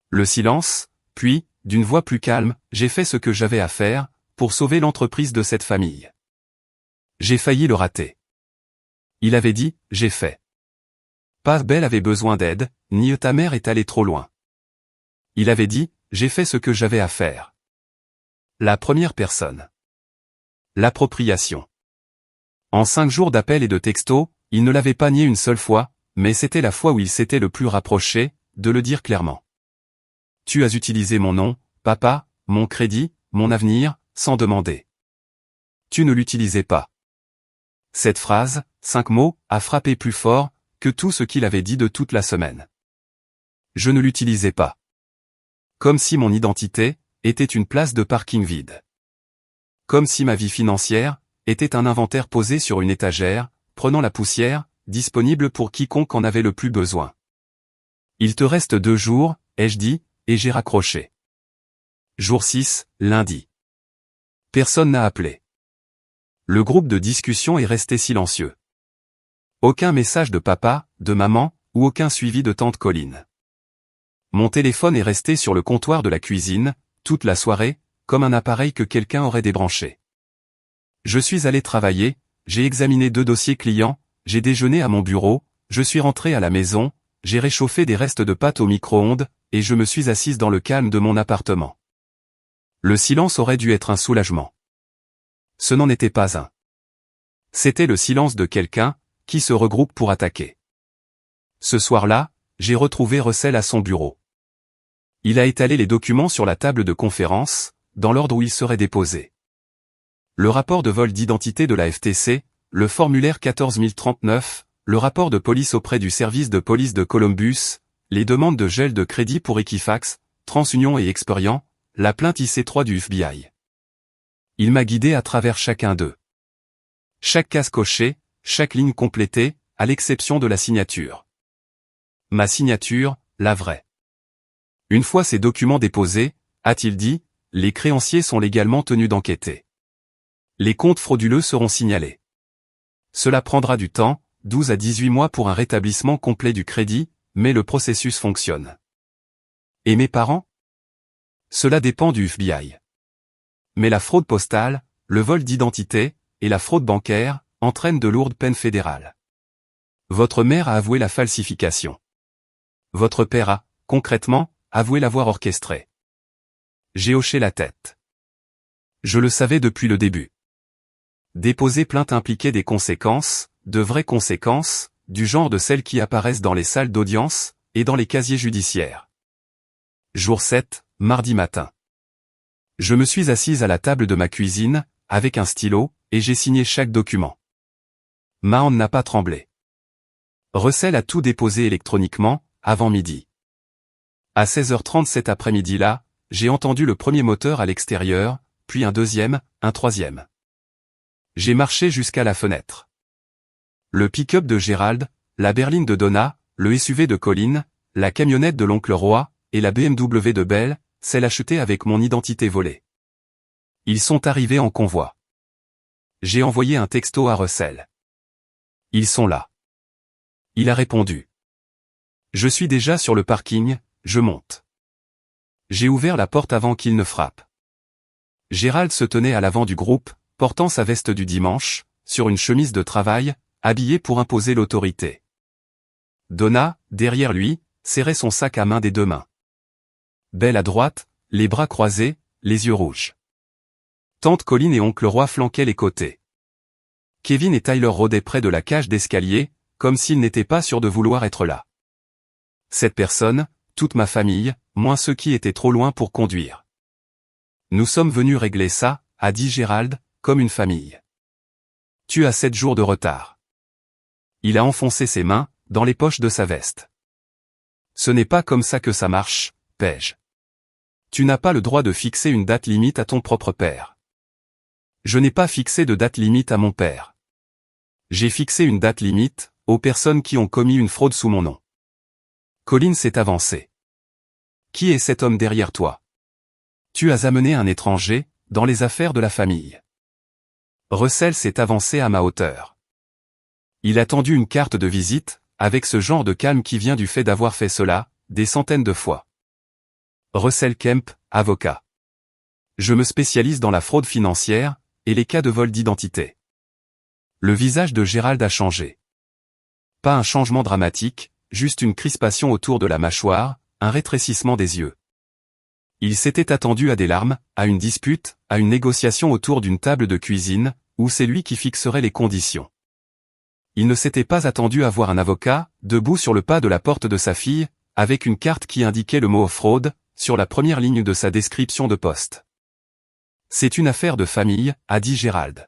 Le silence, puis, d'une voix plus calme, j'ai fait ce que j'avais à faire, pour sauver l'entreprise de cette famille. J'ai failli le rater. Il avait dit, j'ai fait. Pas Belle avait besoin d'aide, ni ta mère est allée trop loin. Il avait dit, j'ai fait ce que j'avais à faire. La première personne. L'appropriation. En 5 jours d'appels et de textos, il ne l'avait pas nié une seule fois, mais c'était la fois où il s'était le plus rapproché, de le dire clairement. Tu as utilisé mon nom, papa, mon crédit, mon avenir, sans demander. Tu ne l'utilisais pas. Cette phrase, 5 mots, a frappé plus fort que tout ce qu'il avait dit de toute la semaine. Je ne l'utilisais pas. Comme si mon identité était une place de parking vide. Comme si ma vie financière était un inventaire posé sur une étagère, prenant la poussière, disponible pour quiconque en avait le plus besoin. Il te reste 2 jours, ai-je dit, et j'ai raccroché. Jour 6, lundi. Personne n'a appelé. Le groupe de discussion est resté silencieux. Aucun message de papa, de maman, ou aucun suivi de tante Colline. Mon téléphone est resté sur le comptoir de la cuisine, toute la soirée, comme un appareil que quelqu'un aurait débranché. Je suis allé travailler, j'ai examiné 2 dossiers clients, j'ai déjeuné à mon bureau, je suis rentré à la maison, j'ai réchauffé des restes de pâtes au micro-ondes, et je me suis assise dans le calme de mon appartement. Le silence aurait dû être un soulagement. Ce n'en était pas un. C'était le silence de quelqu'un qui se regroupe pour attaquer. Ce soir-là, j'ai retrouvé Russell à son bureau. Il a étalé les documents sur la table de conférence, dans l'ordre où ils seraient déposés. Le rapport de vol d'identité de la FTC, le formulaire 14039, le rapport de police auprès du service de police de Columbus, les demandes de gel de crédit pour Equifax, TransUnion et Experian, la plainte IC3 du FBI. Il m'a guidé à travers chacun d'eux. Chaque case cochée, chaque ligne complétée, à l'exception de la signature. Ma signature, la vraie. Une fois ces documents déposés, a-t-il dit, les créanciers sont légalement tenus d'enquêter. Les comptes frauduleux seront signalés. Cela prendra du temps, 12 à 18 mois pour un rétablissement complet du crédit, mais le processus fonctionne. Et mes parents? Cela dépend du FBI. Mais la fraude postale, le vol d'identité, et la fraude bancaire, entraînent de lourdes peines fédérales. Votre mère a avoué la falsification. Votre père a, concrètement, avoué l'avoir orchestré. J'ai hoché la tête. Je le savais depuis le début. Déposer plainte impliquait des conséquences, de vraies conséquences, du genre de celles qui apparaissent dans les salles d'audience, et dans les casiers judiciaires. Jour 7, mardi matin. Je me suis assise à la table de ma cuisine, avec un stylo, et j'ai signé chaque document. Ma hand n'a pas tremblé. Russell a tout déposé électroniquement, avant midi. À 16h30 cet après-midi-là, j'ai entendu le premier moteur à l'extérieur, puis un deuxième, un troisième. J'ai marché jusqu'à la fenêtre. Le pick-up de Gérald, la berline de Donna, le SUV de Colline, la camionnette de l'oncle Roy, et la BMW de Belle, celle achetée avec mon identité volée. Ils sont arrivés en convoi. J'ai envoyé un texto à Russell. Ils sont là. Il a répondu. Je suis déjà sur le parking, je monte. J'ai ouvert la porte avant qu'il ne frappe. Gérald se tenait à l'avant du groupe, portant sa veste du dimanche, sur une chemise de travail, habillé pour imposer l'autorité. Donna, derrière lui, serrait son sac à main des 2 mains. Belle à droite, les bras croisés, les yeux rouges. Tante Colline et oncle Roy flanquaient les côtés. Kevin et Tyler rôdaient près de la cage d'escalier, comme s'ils n'étaient pas sûrs de vouloir être là. Cette personne, toute ma famille, moins ceux qui étaient trop loin pour conduire. Nous sommes venus régler ça, a dit Gérald, comme une famille. Tu as 7 jours de retard. Il a enfoncé ses mains, dans les poches de sa veste. Ce n'est pas comme ça que ça marche, Paige. Tu n'as pas le droit de fixer une date limite à ton propre père. Je n'ai pas fixé de date limite à mon père. J'ai fixé une date limite aux personnes qui ont commis une fraude sous mon nom. Colin s'est avancé. Qui est cet homme derrière toi? Tu as amené un étranger dans les affaires de la famille. Russell s'est avancé à ma hauteur. Il a tendu une carte de visite, avec ce genre de calme qui vient du fait d'avoir fait cela des centaines de fois. Russell Kemp, avocat. Je me spécialise dans la fraude financière et les cas de vol d'identité. Le visage de Gérald a changé. Pas un changement dramatique, juste une crispation autour de la mâchoire, un rétrécissement des yeux. Il s'était attendu à des larmes, à une dispute, à une négociation autour d'une table de cuisine, où c'est lui qui fixerait les conditions. Il ne s'était pas attendu à voir un avocat, debout sur le pas de la porte de sa fille, avec une carte qui indiquait le mot fraude, sur la première ligne de sa description de poste. C'est une affaire de famille, a dit Gérald.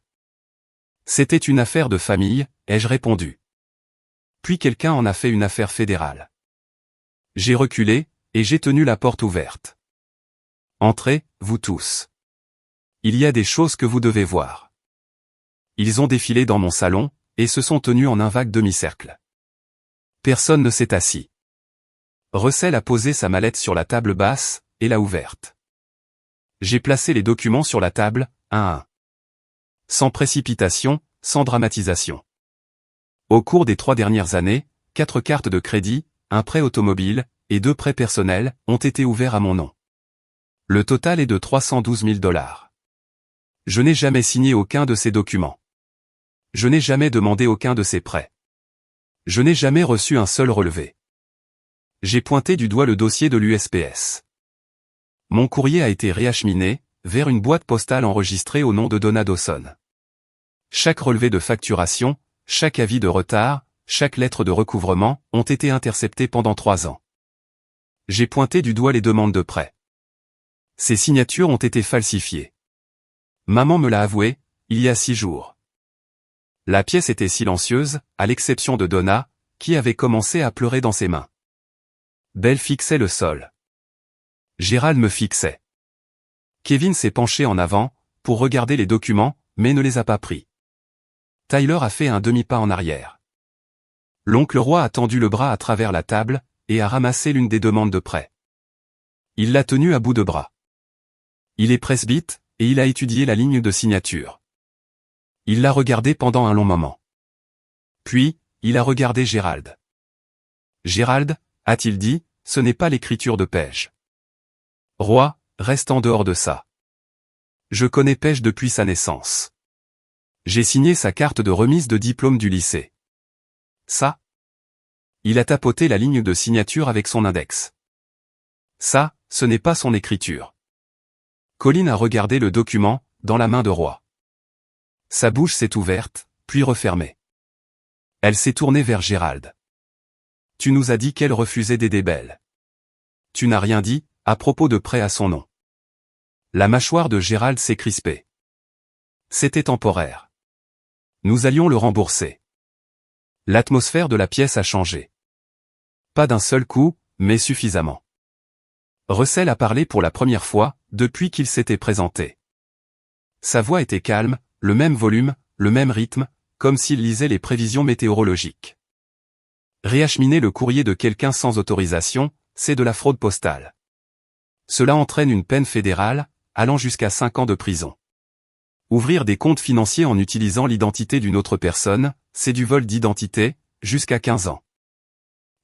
C'était une affaire de famille, ai-je répondu. Puis quelqu'un en a fait une affaire fédérale. J'ai reculé, et j'ai tenu la porte ouverte. Entrez, vous tous. Il y a des choses que vous devez voir. Ils ont défilé dans mon salon, et se sont tenus en un vague demi-cercle. Personne ne s'est assis. Russell a posé sa mallette sur la table basse, et l'a ouverte. J'ai placé les documents sur la table, un à un. Sans précipitation, sans dramatisation. Au cours des 3 dernières années, 4 cartes de crédit, un prêt automobile, et 2 prêts personnels, ont été ouverts à mon nom. Le total est de 312 000 $. Je n'ai jamais signé aucun de ces documents. Je n'ai jamais demandé aucun de ces prêts. Je n'ai jamais reçu un seul relevé. J'ai pointé du doigt le dossier de l'USPS. Mon courrier a été réacheminé, vers une boîte postale enregistrée au nom de Donna Dawson. Chaque relevé de facturation, chaque avis de retard, chaque lettre de recouvrement, ont été interceptés pendant 3 ans. J'ai pointé du doigt les demandes de prêt. Ces signatures ont été falsifiées. Maman me l'a avoué, il y a 6 jours. La pièce était silencieuse, à l'exception de Donna, qui avait commencé à pleurer dans ses mains. Belle fixait le sol. Gérald me fixait. Kevin s'est penché en avant, pour regarder les documents, mais ne les a pas pris. Tyler a fait un demi-pas en arrière. L'oncle Roy a tendu le bras à travers la table, et a ramassé l'une des demandes de prêt. Il l'a tenue à bout de bras. Il est presbyte, et il a étudié la ligne de signature. Il l'a regardée pendant un long moment. Puis, il a regardé Gérald. Gérald, a-t-il dit, ce n'est pas l'écriture de Page. Roy, reste en dehors de ça. Je connais Page depuis sa naissance. J'ai signé sa carte de remise de diplôme du lycée. Ça? Il a tapoté la ligne de signature avec son index. Ça, ce n'est pas son écriture. Colin a regardé le document, dans la main de Roy. Sa bouche s'est ouverte, puis refermée. Elle s'est tournée vers Gérald. Tu nous as dit qu'elle refusait d'aider Belle. Tu n'as rien dit, à propos de prêt à son nom. La mâchoire de Gérald s'est crispée. C'était temporaire. Nous allions le rembourser. L'atmosphère de la pièce a changé. Pas d'un seul coup, mais suffisamment. Russell a parlé pour la première fois, depuis qu'il s'était présenté. Sa voix était calme, le même volume, le même rythme, comme s'il lisait les prévisions météorologiques. Réacheminer le courrier de quelqu'un sans autorisation, c'est de la fraude postale. Cela entraîne une peine fédérale, allant jusqu'à 5 ans de prison. Ouvrir des comptes financiers en utilisant l'identité d'une autre personne, c'est du vol d'identité, jusqu'à 15 ans.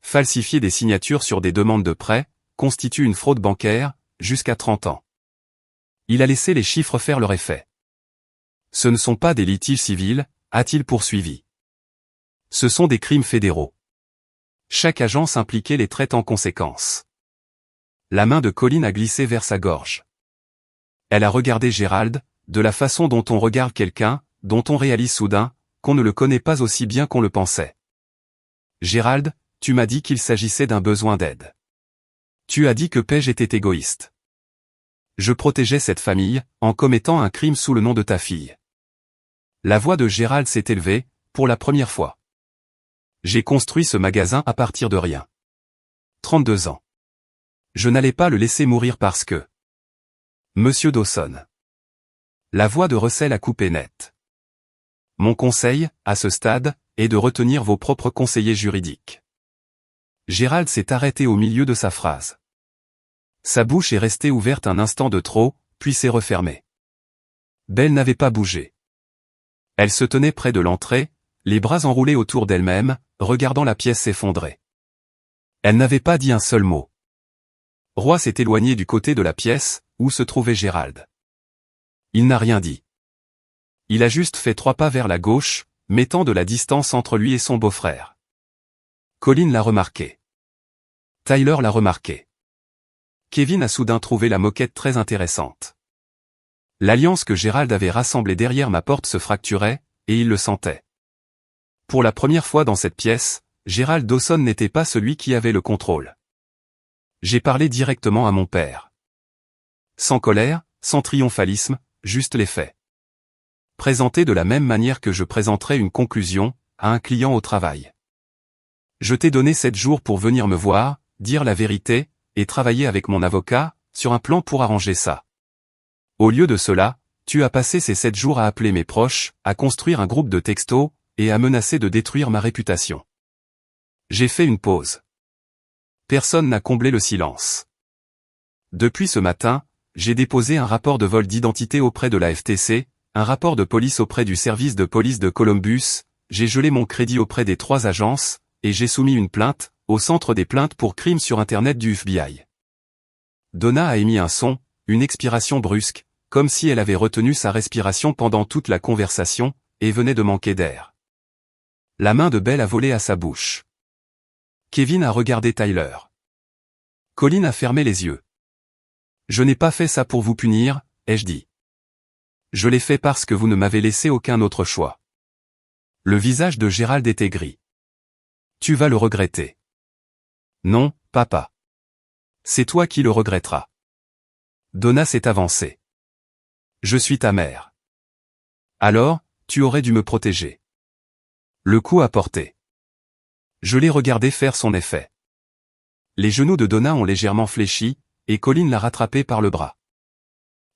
Falsifier des signatures sur des demandes de prêt, constitue une fraude bancaire, jusqu'à 30 ans. Il a laissé les chiffres faire leur effet. Ce ne sont pas des litiges civils, a-t-il poursuivi. Ce sont des crimes fédéraux. Chaque agence impliquée les traite en conséquence. La main de Colin a glissé vers sa gorge. Elle a regardé Gérald, de la façon dont on regarde quelqu'un, dont on réalise soudain, qu'on ne le connaît pas aussi bien qu'on le pensait. Gérald, tu m'as dit qu'il s'agissait d'un besoin d'aide. Tu as dit que Page était égoïste. Je protégeais cette famille, en commettant un crime sous le nom de ta fille. La voix de Gérald s'est élevée, pour la première fois. J'ai construit ce magasin à partir de rien. 32 ans. Je n'allais pas le laisser mourir parce que... Monsieur Dawson. La voix de Russell a coupé net. Mon conseil, à ce stade, est de retenir vos propres conseillers juridiques. Gérald s'est arrêté au milieu de sa phrase. Sa bouche est restée ouverte un instant de trop, puis s'est refermée. Belle n'avait pas bougé. Elle se tenait près de l'entrée, les bras enroulés autour d'elle-même, regardant la pièce s'effondrer. Elle n'avait pas dit un seul mot. Roy s'est éloigné du côté de la pièce, où se trouvait Gérald. Il n'a rien dit. Il a juste fait 3 pas vers la gauche, mettant de la distance entre lui et son beau-frère. Colin l'a remarqué. Tyler l'a remarqué. Kevin a soudain trouvé la moquette très intéressante. L'alliance que Gérald avait rassemblée derrière ma porte se fracturait, et il le sentait. Pour la première fois dans cette pièce, Gérald Dawson n'était pas celui qui avait le contrôle. J'ai parlé directement à mon père. Sans colère, sans triomphalisme, juste les faits. Présenté de la même manière que je présenterais une conclusion, à un client au travail. Je t'ai donné 7 jours pour venir me voir, dire la vérité, et travailler avec mon avocat, sur un plan pour arranger ça. Au lieu de cela, tu as passé ces 7 jours à appeler mes proches, à construire un groupe de textos, et à menacer de détruire ma réputation. J'ai fait une pause. Personne n'a comblé le silence. Depuis ce matin, j'ai déposé un rapport de vol d'identité auprès de la FTC, un rapport de police auprès du service de police de Columbus, j'ai gelé mon crédit auprès des 3 agences, et j'ai soumis une plainte, au centre des plaintes pour crimes sur Internet du FBI. Donna a émis un son, une expiration brusque, comme si elle avait retenu sa respiration pendant toute la conversation, et venait de manquer d'air. La main de Belle a volé à sa bouche. Kevin a regardé Tyler. Colin a fermé les yeux. Je n'ai pas fait ça pour vous punir, ai-je dit. Je l'ai fait parce que vous ne m'avez laissé aucun autre choix. Le visage de Gérald était gris. Tu vas le regretter. Non, papa. C'est toi qui le regretteras. Donna s'est avancée. Je suis ta mère. Alors, tu aurais dû me protéger. Le coup a porté. Je l'ai regardé faire son effet. Les genoux de Donna ont légèrement fléchi, et Colin l'a rattrapé par le bras.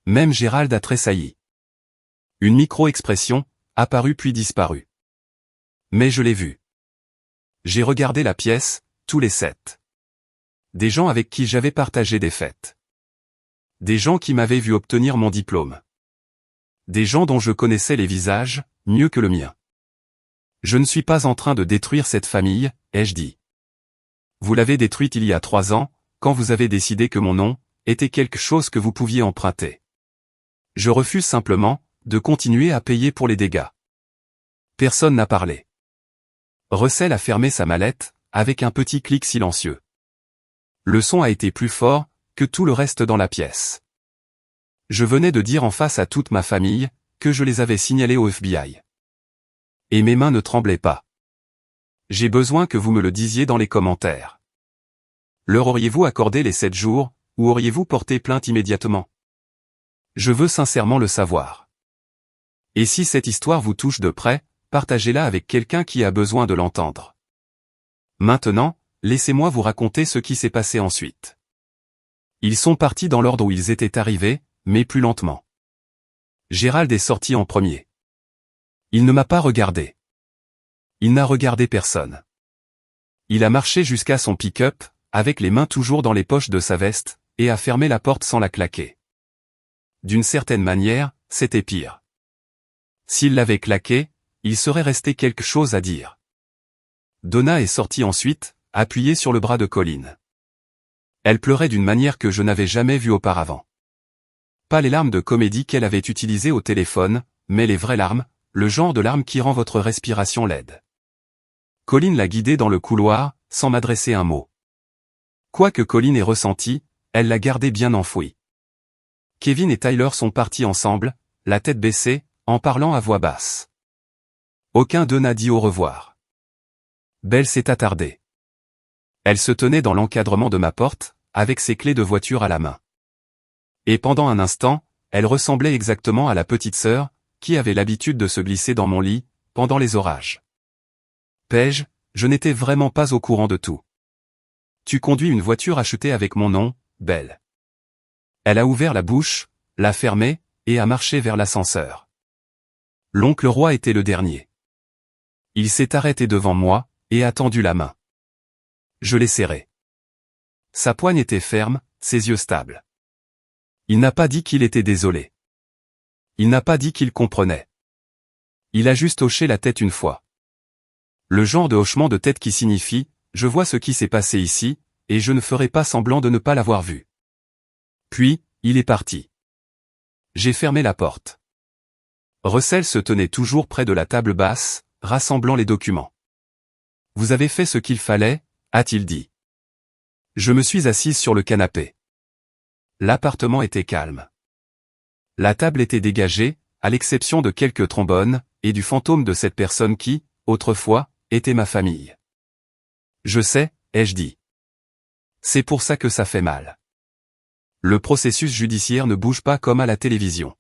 Même Gérald a tressailli. Une micro-expression, apparue puis disparue. Mais je l'ai vu. J'ai regardé la pièce, tous les 7. Des gens avec qui j'avais partagé des fêtes. Des gens qui m'avaient vu obtenir mon diplôme. Des gens dont je connaissais les visages, mieux que le mien. Je ne suis pas en train de détruire cette famille, ai-je dit. Vous l'avez détruite il y a 3 ans, quand vous avez décidé que mon nom était quelque chose que vous pouviez emprunter. Je refuse simplement de continuer à payer pour les dégâts. Personne n'a parlé. Russell a fermé sa mallette, avec un petit clic silencieux. Le son a été plus fort que tout le reste dans la pièce. Je venais de dire en face à toute ma famille que je les avais signalés au FBI. Et mes mains ne tremblaient pas. J'ai besoin que vous me le disiez dans les commentaires. Leur auriez-vous accordé les 7 jours, ou auriez-vous porté plainte immédiatement? Je veux sincèrement le savoir. Et si cette histoire vous touche de près, partagez-la avec quelqu'un qui a besoin de l'entendre. Maintenant, laissez-moi vous raconter ce qui s'est passé ensuite. Ils sont partis dans l'ordre où ils étaient arrivés, mais plus lentement. Gérald est sorti en premier. Il ne m'a pas regardé. Il n'a regardé personne. Il a marché jusqu'à son pick-up, avec les mains toujours dans les poches de sa veste, et a fermé la porte sans la claquer. D'une certaine manière, c'était pire. S'il l'avait claqué, il serait resté quelque chose à dire. Donna est sortie ensuite, appuyée sur le bras de Colin. Elle pleurait d'une manière que je n'avais jamais vue auparavant. Pas les larmes de comédie qu'elle avait utilisées au téléphone, mais les vraies larmes, le genre de larmes qui rend votre respiration laide. Colin l'a guidée dans le couloir, sans m'adresser un mot. Quoi que Colin ait ressenti, elle l'a gardé bien enfoui. Kevin et Tyler sont partis ensemble, la tête baissée, en parlant à voix basse. Aucun d'eux n'a dit au revoir. Belle s'est attardée. Elle se tenait dans l'encadrement de ma porte, avec ses clés de voiture à la main. Et pendant un instant, elle ressemblait exactement à la petite sœur, qui avait l'habitude de se glisser dans mon lit, pendant les orages. Paige, je n'étais vraiment pas au courant de tout. Tu conduis une voiture achetée avec mon nom, Belle. Elle a ouvert la bouche, l'a fermée, et a marché vers l'ascenseur. L'oncle Roy était le dernier. Il s'est arrêté devant moi, et a tendu la main. Je l'ai serré. Sa poigne était ferme, ses yeux stables. Il n'a pas dit qu'il était désolé. Il n'a pas dit qu'il comprenait. Il a juste hoché la tête une fois. Le genre de hochement de tête qui signifie « je vois ce qui s'est passé ici, et je ne ferai pas semblant de ne pas l'avoir vu ». Puis, il est parti. J'ai fermé la porte. Russell se tenait toujours près de la table basse, rassemblant les documents. « Vous avez fait ce qu'il fallait ?» a-t-il dit. Je me suis assise sur le canapé. L'appartement était calme. La table était dégagée, à l'exception de quelques trombones, et du fantôme de cette personne qui, autrefois, était ma famille. Je sais, ai-je dit. C'est pour ça que ça fait mal. Le processus judiciaire ne bouge pas comme à la télévision.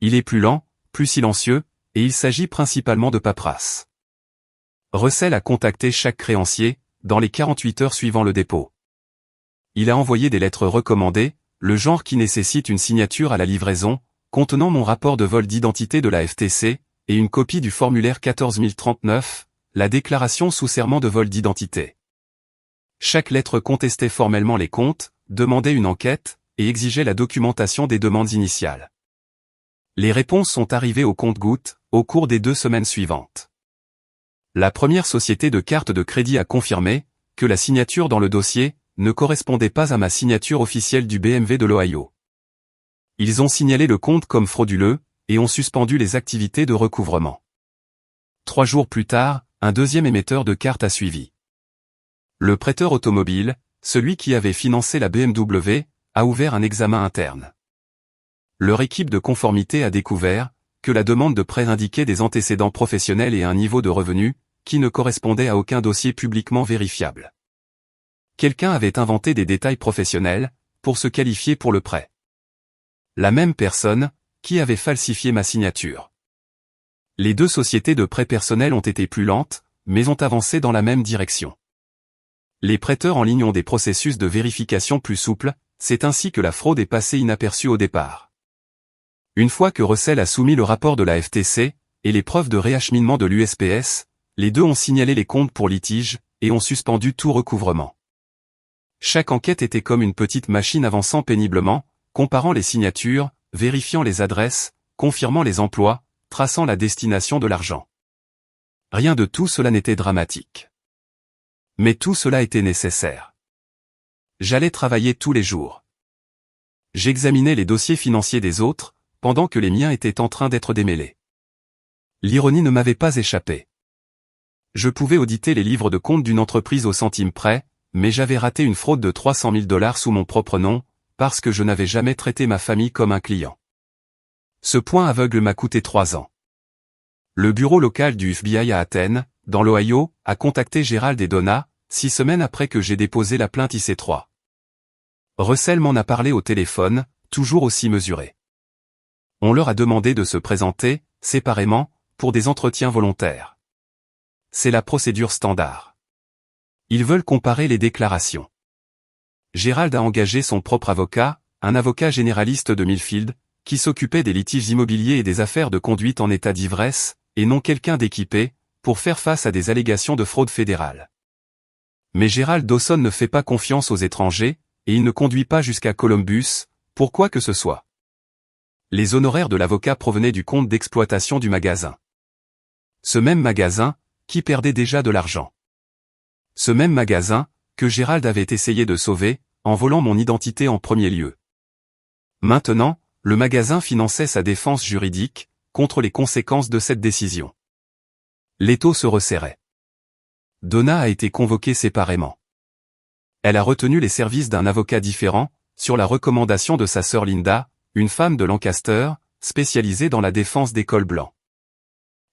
Il est plus lent, plus silencieux, et il s'agit principalement de paperasse. Russell a contacté chaque créancier, dans les 48 heures suivant le dépôt. Il a envoyé des lettres recommandées, le genre qui nécessite une signature à la livraison, contenant mon rapport de vol d'identité de la FTC, et une copie du formulaire 14039, la déclaration sous serment de vol d'identité. Chaque lettre contestait formellement les comptes, demandait une enquête, et exigeait la documentation des demandes initiales. Les réponses sont arrivées au compte-gouttes, au cours des 2 semaines suivantes. La première société de cartes de crédit a confirmé que la signature dans le dossier ne correspondait pas à ma signature officielle du BMW de l'Ohio. Ils ont signalé le compte comme frauduleux, et ont suspendu les activités de recouvrement. 3 jours plus tard, un deuxième émetteur de cartes a suivi. Le prêteur automobile, celui qui avait financé la BMW, a ouvert un examen interne. Leur équipe de conformité a découvert que la demande de prêt indiquait des antécédents professionnels et un niveau de revenu qui ne correspondait à aucun dossier publiquement vérifiable. Quelqu'un avait inventé des détails professionnels pour se qualifier pour le prêt. La même personne qui avait falsifié ma signature. Les 2 sociétés de prêt personnel ont été plus lentes, mais ont avancé dans la même direction. Les prêteurs en ligne ont des processus de vérification plus souples, c'est ainsi que la fraude est passée inaperçue au départ. Une fois que Russell a soumis le rapport de la FTC, et les preuves de réacheminement de l'USPS, les 2 ont signalé les comptes pour litige, et ont suspendu tout recouvrement. Chaque enquête était comme une petite machine avançant péniblement, comparant les signatures, vérifiant les adresses, confirmant les emplois, traçant la destination de l'argent. Rien de tout cela n'était dramatique. Mais tout cela était nécessaire. J'allais travailler tous les jours. J'examinais les dossiers financiers des autres, pendant que les miens étaient en train d'être démêlés. L'ironie ne m'avait pas échappé. Je pouvais auditer les livres de compte d'une entreprise au centime près, mais j'avais raté une fraude de 300 000 $ sous mon propre nom, parce que je n'avais jamais traité ma famille comme un client. Ce point aveugle m'a coûté 3 ans. Le bureau local du FBI à Athènes, dans l'Ohio, a contacté Gérald et Donna, 6 semaines après que j'ai déposé la plainte IC3. Russell m'en a parlé au téléphone, toujours aussi mesuré. On leur a demandé de se présenter, séparément, pour des entretiens volontaires. C'est la procédure standard. Ils veulent comparer les déclarations. Gérald a engagé son propre avocat, un avocat généraliste de Millfield, qui s'occupait des litiges immobiliers et des affaires de conduite en état d'ivresse, et non quelqu'un d'équipé, pour faire face à des allégations de fraude fédérale. Mais Gérald Dawson ne fait pas confiance aux étrangers, et il ne conduit pas jusqu'à Columbus, pour quoi que ce soit. Les honoraires de l'avocat provenaient du compte d'exploitation du magasin. Ce même magasin, qui perdait déjà de l'argent. Ce même magasin, que Gérald avait essayé de sauver, en volant mon identité en premier lieu. Maintenant, le magasin finançait sa défense juridique, contre les conséquences de cette décision. L'étau se resserrait. Donna a été convoquée séparément. Elle a retenu les services d'un avocat différent, sur la recommandation de sa sœur Linda, une femme de Lancaster, spécialisée dans la défense des cols blancs.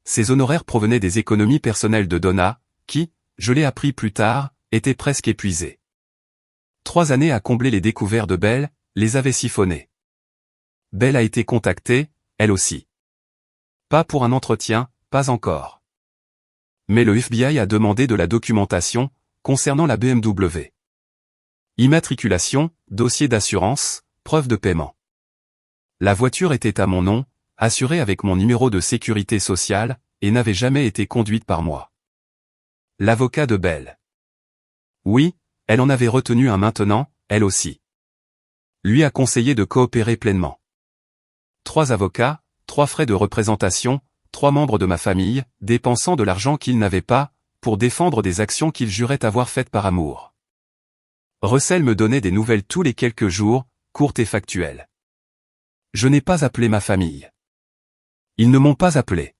Ses honoraires provenaient des économies personnelles de Donna, qui, je l'ai appris plus tard, était presque épuisée. 3 années à combler les découvertes de Bell, les avait siphonnés. Bell a été contactée, elle aussi. Pas pour un entretien, pas encore. Mais le FBI a demandé de la documentation, concernant la BMW. Immatriculation, dossier d'assurance, preuve de paiement. La voiture était à mon nom, assurée avec mon numéro de sécurité sociale, et n'avait jamais été conduite par moi. L'avocat de Belle. Oui, elle en avait retenu un maintenant, elle aussi. Lui a conseillé de coopérer pleinement. 3 avocats, 3 frais de représentation, 3 membres de ma famille, dépensant de l'argent qu'ils n'avaient pas, pour défendre des actions qu'ils juraient avoir faites par amour. Russell me donnait des nouvelles tous les quelques jours, courtes et factuelles. Je n'ai pas appelé ma famille. Ils ne m'ont pas appelé.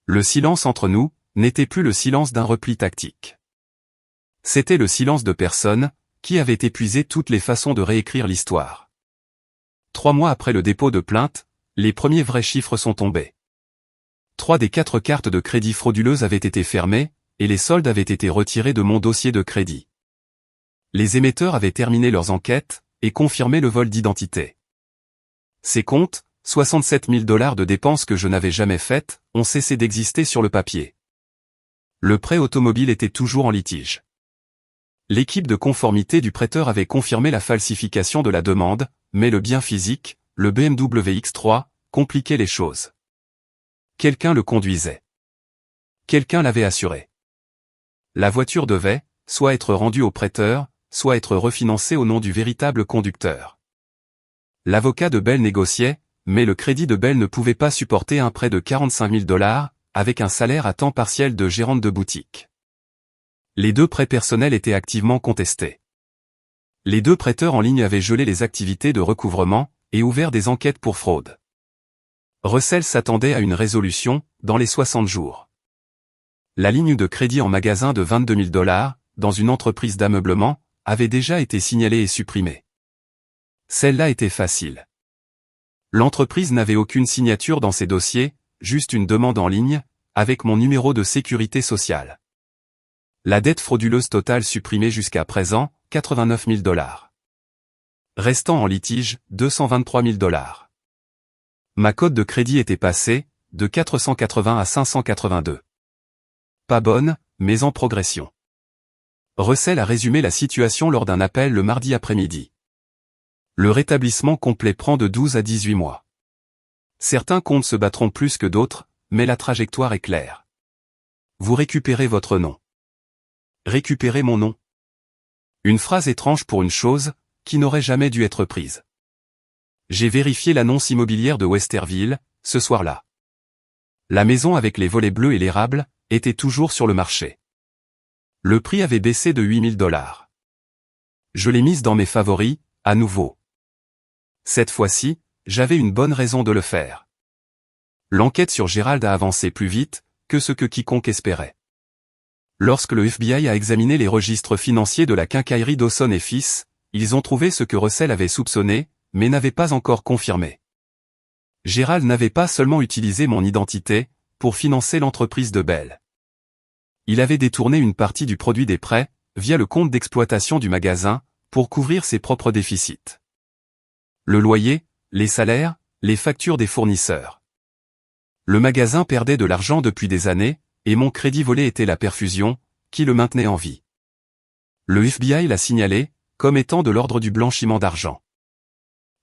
Le silence entre nous n'était plus le silence d'un repli tactique. C'était le silence de personnes qui avaient épuisé toutes les façons de réécrire l'histoire. 3 mois après le dépôt de plainte, les premiers vrais chiffres sont tombés. 3 des 4 cartes de crédit frauduleuses avaient été fermées, et les soldes avaient été retirés de mon dossier de crédit. Les émetteurs avaient terminé leurs enquêtes et confirmé le vol d'identité. Ces comptes, 67 000 $ de dépenses que je n'avais jamais faites, ont cessé d'exister sur le papier. Le prêt automobile était toujours en litige. L'équipe de conformité du prêteur avait confirmé la falsification de la demande, mais le bien physique, le BMW X3, compliquait les choses. Quelqu'un le conduisait. Quelqu'un l'avait assuré. La voiture devait, soit être rendue au prêteur, soit être refinancée au nom du véritable conducteur. L'avocat de Belle négociait, mais le crédit de Belle ne pouvait pas supporter un prêt de 45 000 $, avec un salaire à temps partiel de gérante de boutique. Les 2 prêts personnels étaient activement contestés. Les 2 prêteurs en ligne avaient gelé les activités de recouvrement et ouvert des enquêtes pour fraude. Russell s'attendait à une résolution dans les 60 jours. La ligne de crédit en magasin de 22 000 $, dans une entreprise d'ameublement, avait déjà été signalée et supprimée. Celle-là était facile. L'entreprise n'avait aucune signature dans ses dossiers, juste une demande en ligne, avec mon numéro de sécurité sociale. La dette frauduleuse totale supprimée jusqu'à présent, 89 000 $. Restant en litige, 223 000 $. Ma cote de crédit était passée, de 480 à 582. Pas bonne, mais en progression. Russell a résumé la situation lors d'un appel le mardi après-midi. Le rétablissement complet prend de 12 à 18 mois. Certains comptes se battront plus que d'autres, mais la trajectoire est claire. Vous récupérez votre nom. Récupérez mon nom. Une phrase étrange pour une chose, qui n'aurait jamais dû être prise. J'ai vérifié l'annonce immobilière de Westerville, ce soir-là. La maison avec les volets bleus et l'érable, était toujours sur le marché. Le prix avait baissé de 8 000 $. Je l'ai mise dans mes favoris, à nouveau. Cette fois-ci, j'avais une bonne raison de le faire. L'enquête sur Gérald a avancé plus vite que ce que quiconque espérait. Lorsque le FBI a examiné les registres financiers de la quincaillerie Dawson et Fils, ils ont trouvé ce que Russell avait soupçonné, mais n'avait pas encore confirmé. Gérald n'avait pas seulement utilisé mon identité pour financer l'entreprise de Belle. Il avait détourné une partie du produit des prêts, via le compte d'exploitation du magasin, pour couvrir ses propres déficits. Le loyer, les salaires, les factures des fournisseurs. Le magasin perdait de l'argent depuis des années, et mon crédit volé était la perfusion, qui le maintenait en vie. Le FBI l'a signalé, comme étant de l'ordre du blanchiment d'argent.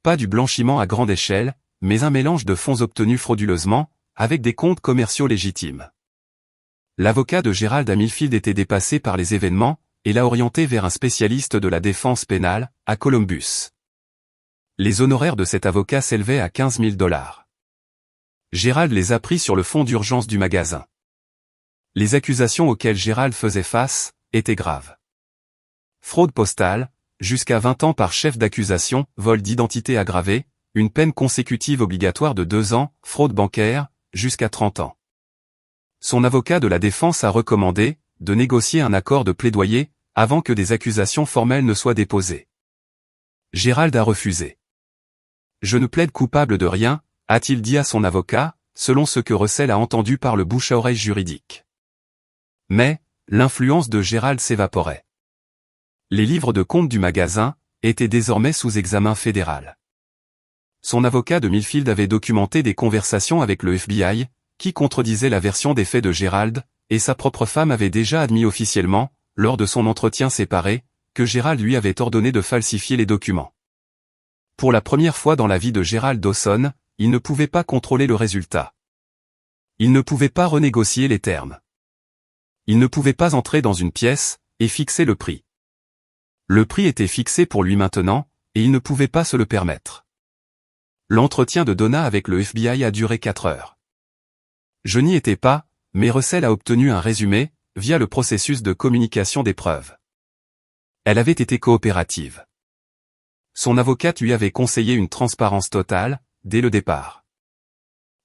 Pas du blanchiment à grande échelle, mais un mélange de fonds obtenus frauduleusement, avec des comptes commerciaux légitimes. L'avocat de Gérald à Millfield était dépassé par les événements, et l'a orienté vers un spécialiste de la défense pénale, à Columbus. Les honoraires de cet avocat s'élevaient à 15 000 $. Gérald les a pris sur le fonds d'urgence du magasin. Les accusations auxquelles Gérald faisait face étaient graves. Fraude postale, jusqu'à 20 ans par chef d'accusation, vol d'identité aggravé, une peine consécutive obligatoire de 2 ans, fraude bancaire, jusqu'à 30 ans. Son avocat de la défense a recommandé de négocier un accord de plaidoyer avant que des accusations formelles ne soient déposées. Gérald a refusé. Je ne plaide coupable de rien, a-t-il dit à son avocat, selon ce que Russell a entendu par le bouche à oreille juridique. Mais, l'influence de Gérald s'évaporait. Les livres de compte du magasin étaient désormais sous examen fédéral. Son avocat de Millfield avait documenté des conversations avec le FBI, qui contredisaient la version des faits de Gérald, et sa propre femme avait déjà admis officiellement, lors de son entretien séparé, que Gérald lui avait ordonné de falsifier les documents. Pour la première fois dans la vie de Gerald Dawson, il ne pouvait pas contrôler le résultat. Il ne pouvait pas renégocier les termes. Il ne pouvait pas entrer dans une pièce et fixer le prix. Le prix était fixé pour lui maintenant, et il ne pouvait pas se le permettre. L'entretien de Donna avec le FBI a duré 4 heures. Je n'y étais pas, mais Russell a obtenu un résumé, via le processus de communication des preuves. Elle avait été coopérative. Son avocate lui avait conseillé une transparence totale, dès le départ.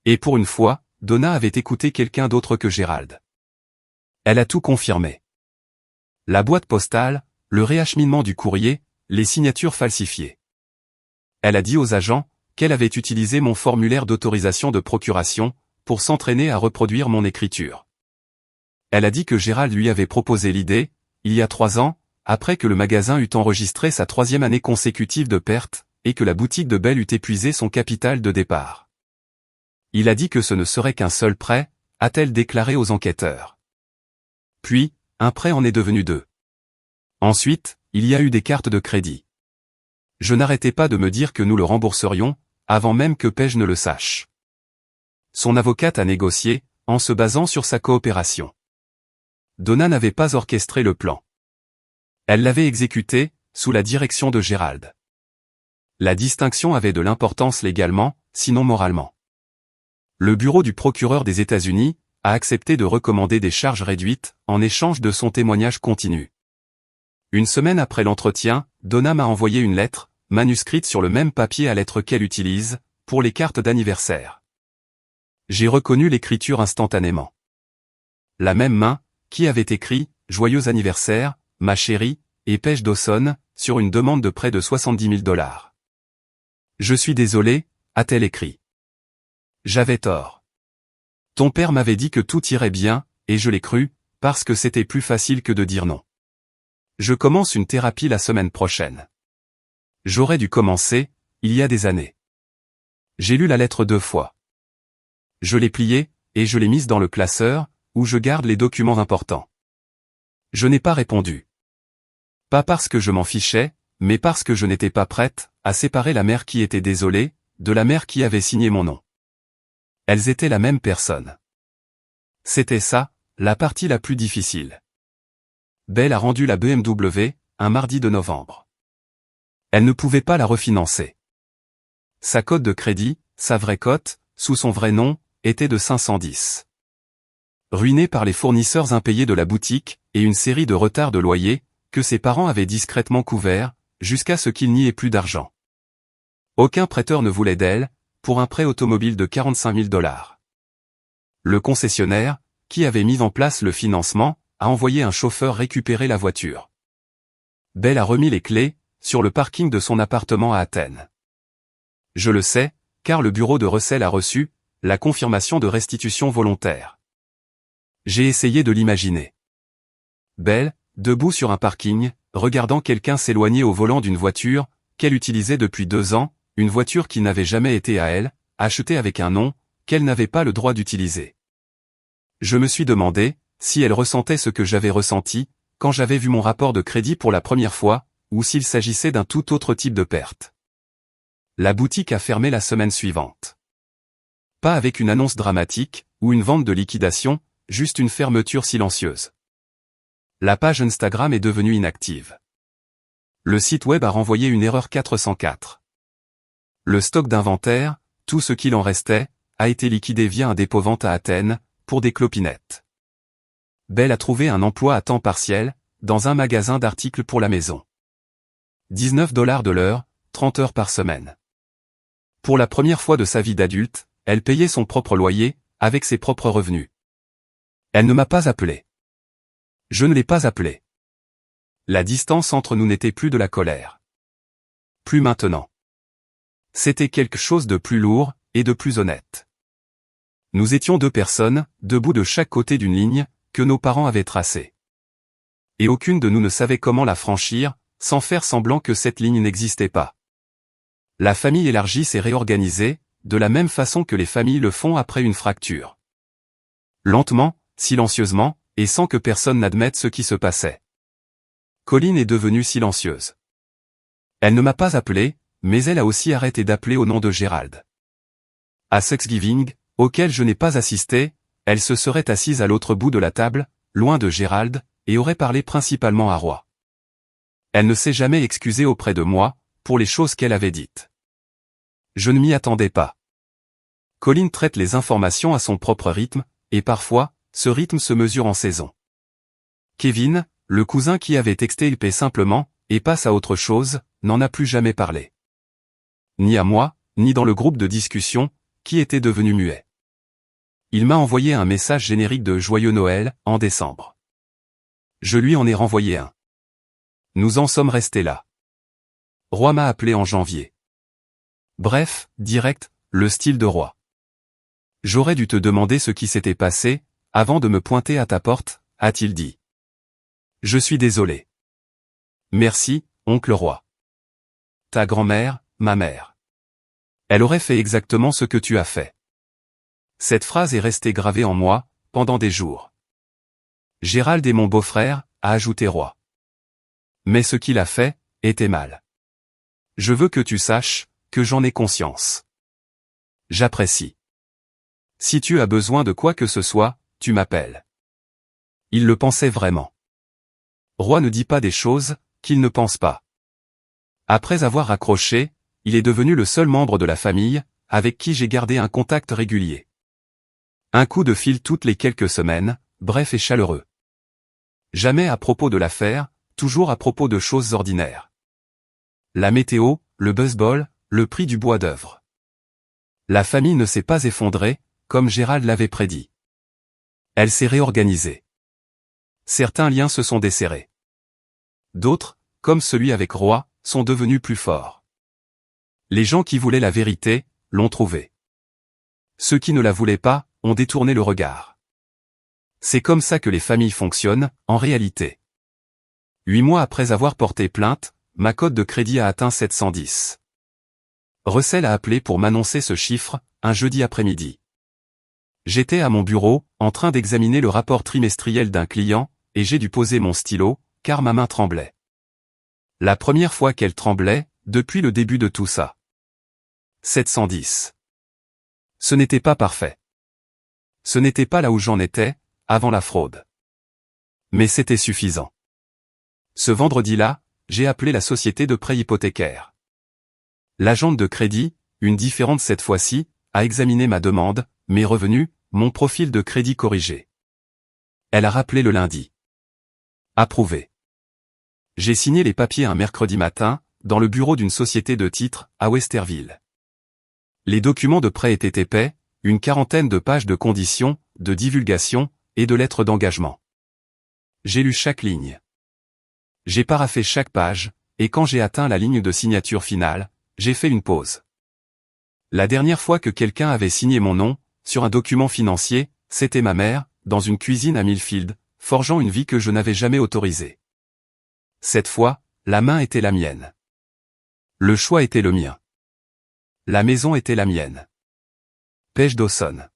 Et pour une fois, Donna avait écouté quelqu'un d'autre que Gerald. Elle a tout confirmé. La boîte postale, le réacheminement du courrier, les signatures falsifiées. Elle a dit aux agents qu'elle avait utilisé mon formulaire d'autorisation de procuration pour s'entraîner à reproduire mon écriture. Elle a dit que Gerald lui avait proposé l'idée, il y a 3 ans, après que le magasin eut enregistré sa 3e année consécutive de perte, et que la boutique de Bell eut épuisé son capital de départ. Il a dit que ce ne serait qu'un seul prêt, a-t-elle déclaré aux enquêteurs. Puis, un prêt en est devenu 2. Ensuite, il y a eu des cartes de crédit. Je n'arrêtais pas de me dire que nous le rembourserions, avant même que Page ne le sache. Son avocate a négocié, en se basant sur sa coopération. Donna n'avait pas orchestré le plan. Elle l'avait exécuté, sous la direction de Gerald. La distinction avait de l'importance légalement, sinon moralement. Le bureau du procureur des États-Unis a accepté de recommander des charges réduites, en échange de son témoignage continu. Une semaine après l'entretien, Donna m'a envoyé une lettre, manuscrite sur le même papier à lettres qu'elle utilise, pour les cartes d'anniversaire. J'ai reconnu l'écriture instantanément. La même main, qui avait écrit « Joyeux anniversaire, ma chérie » et Page Dawson, sur une demande de près de $70 000. Je suis désolé, a-t-elle écrit. J'avais tort. Ton père m'avait dit que tout irait bien, et je l'ai cru, parce que c'était plus facile que de dire non. Je commence une thérapie la semaine prochaine. J'aurais dû commencer, il y a des années. J'ai lu la lettre 2 fois. Je l'ai pliée, et je l'ai mise dans le classeur, où je garde les documents importants. Je n'ai pas répondu. Pas parce que je m'en fichais, mais parce que je n'étais pas prête à séparer la mère qui était désolée, de la mère qui avait signé mon nom. Elles étaient la même personne. C'était ça, la partie la plus difficile. Bell a rendu la BMW, un mardi de novembre. Elle ne pouvait pas la refinancer. Sa cote de crédit, sa vraie cote, sous son vrai nom, était de 510. Ruinée par les fournisseurs impayés de la boutique, et une série de retards de loyer, que ses parents avaient discrètement couverts, jusqu'à ce qu'il n'y ait plus d'argent. Aucun prêteur ne voulait d'elle, pour un prêt automobile de $45 000. Le concessionnaire, qui avait mis en place le financement, a envoyé un chauffeur récupérer la voiture. Bell a remis les clés, sur le parking de son appartement à Athènes. Je le sais, car le bureau de Russell a reçu la confirmation de restitution volontaire. J'ai essayé de l'imaginer. Bell, debout sur un parking, regardant quelqu'un s'éloigner au volant d'une voiture qu'elle utilisait depuis 2 ans, une voiture qui n'avait jamais été à elle, achetée avec un nom qu'elle n'avait pas le droit d'utiliser. Je me suis demandé si elle ressentait ce que j'avais ressenti quand j'avais vu mon rapport de crédit pour la première fois, ou s'il s'agissait d'un tout autre type de perte. La boutique a fermé la semaine suivante. Pas avec une annonce dramatique, ou une vente de liquidation, juste une fermeture silencieuse. La page Instagram est devenue inactive. Le site web a renvoyé une erreur 404. Le stock d'inventaire, tout ce qu'il en restait, a été liquidé via un dépôt-vente à Athènes, pour des clopinettes. Bell a trouvé un emploi à temps partiel, dans un magasin d'articles pour la maison. $19 de l'heure, 30 heures par semaine. Pour la première fois de sa vie d'adulte, elle payait son propre loyer, avec ses propres revenus. Elle ne m'a pas appelé. Je ne l'ai pas appelé. La distance entre nous n'était plus de la colère. Plus maintenant. C'était quelque chose de plus lourd, et de plus honnête. Nous étions 2 personnes, debout de chaque côté d'une ligne, que nos parents avaient tracée. Et aucune de nous ne savait comment la franchir, sans faire semblant que cette ligne n'existait pas. La famille élargie s'est réorganisée, de la même façon que les familles le font après une fracture. Lentement, silencieusement, et sans que personne n'admette ce qui se passait. Colline est devenue silencieuse. Elle ne m'a pas appelé, mais elle a aussi arrêté d'appeler au nom de Gérald. À Thanksgiving, auquel je n'ai pas assisté, elle se serait assise à l'autre bout de la table, loin de Gérald, et aurait parlé principalement à Roy. Elle ne s'est jamais excusée auprès de moi, pour les choses qu'elle avait dites. Je ne m'y attendais pas. Colin traite les informations à son propre rythme, et parfois, ce rythme se mesure en saison. Kevin, le cousin qui avait texté il paie simplement, et passe à autre chose, n'en a plus jamais parlé. Ni à moi, ni dans le groupe de discussion, qui était devenu muet. Il m'a envoyé un message générique de Joyeux Noël, en décembre. Je lui en ai renvoyé un. Nous en sommes restés là. Roy m'a appelé en janvier. Bref, direct, le style de Roy. J'aurais dû te demander ce qui s'était passé, avant de me pointer à ta porte, a-t-il dit. Je suis désolé. Merci, oncle Roy. Ta grand-mère, ma mère. Elle aurait fait exactement ce que tu as fait. Cette phrase est restée gravée en moi, pendant des jours. Gérald est mon beau-frère, a ajouté Roy. Mais ce qu'il a fait, était mal. Je veux que tu saches, que j'en ai conscience. J'apprécie. Si tu as besoin de quoi que ce soit, tu m'appelles. Il le pensait vraiment. Roy ne dit pas des choses, qu'il ne pense pas. Après avoir raccroché, il est devenu le seul membre de la famille, avec qui j'ai gardé un contact régulier. Un coup de fil toutes les quelques semaines, bref et chaleureux. Jamais à propos de l'affaire, toujours à propos de choses ordinaires. La météo, le baseball, le prix du bois d'œuvre. La famille ne s'est pas effondrée, comme Gérald l'avait prédit. Elle s'est réorganisée. Certains liens se sont desserrés. D'autres, comme celui avec Roy, sont devenus plus forts. Les gens qui voulaient la vérité, l'ont trouvée. Ceux qui ne la voulaient pas, ont détourné le regard. C'est comme ça que les familles fonctionnent, en réalité. 8 mois après avoir porté plainte, ma cote de crédit a atteint 710. Russell a appelé pour m'annoncer ce chiffre, un jeudi après-midi. J'étais à mon bureau, en train d'examiner le rapport trimestriel d'un client, et j'ai dû poser mon stylo, car ma main tremblait. La première fois qu'elle tremblait, depuis le début de tout ça. 710. Ce n'était pas parfait. Ce n'était pas là où j'en étais, avant la fraude. Mais c'était suffisant. Ce vendredi-là, j'ai appelé la société de prêt hypothécaire. L'agente de crédit, une différente cette fois-ci, a examiné ma demande, mes revenus, mon profil de crédit corrigé. Elle a rappelé le lundi. Approuvé. J'ai signé les papiers un mercredi matin, dans le bureau d'une société de titres, à Westerville. Les documents de prêt étaient épais, une 40aine de pages de conditions, de divulgation, et de lettres d'engagement. J'ai lu chaque ligne. J'ai paraphé chaque page, et quand j'ai atteint la ligne de signature finale, j'ai fait une pause. La dernière fois que quelqu'un avait signé mon nom, sur un document financier, c'était ma mère, dans une cuisine à Millfield, forgeant une vie que je n'avais jamais autorisée. Cette fois, la main était la mienne. Le choix était le mien. La maison était la mienne. Page Dawson.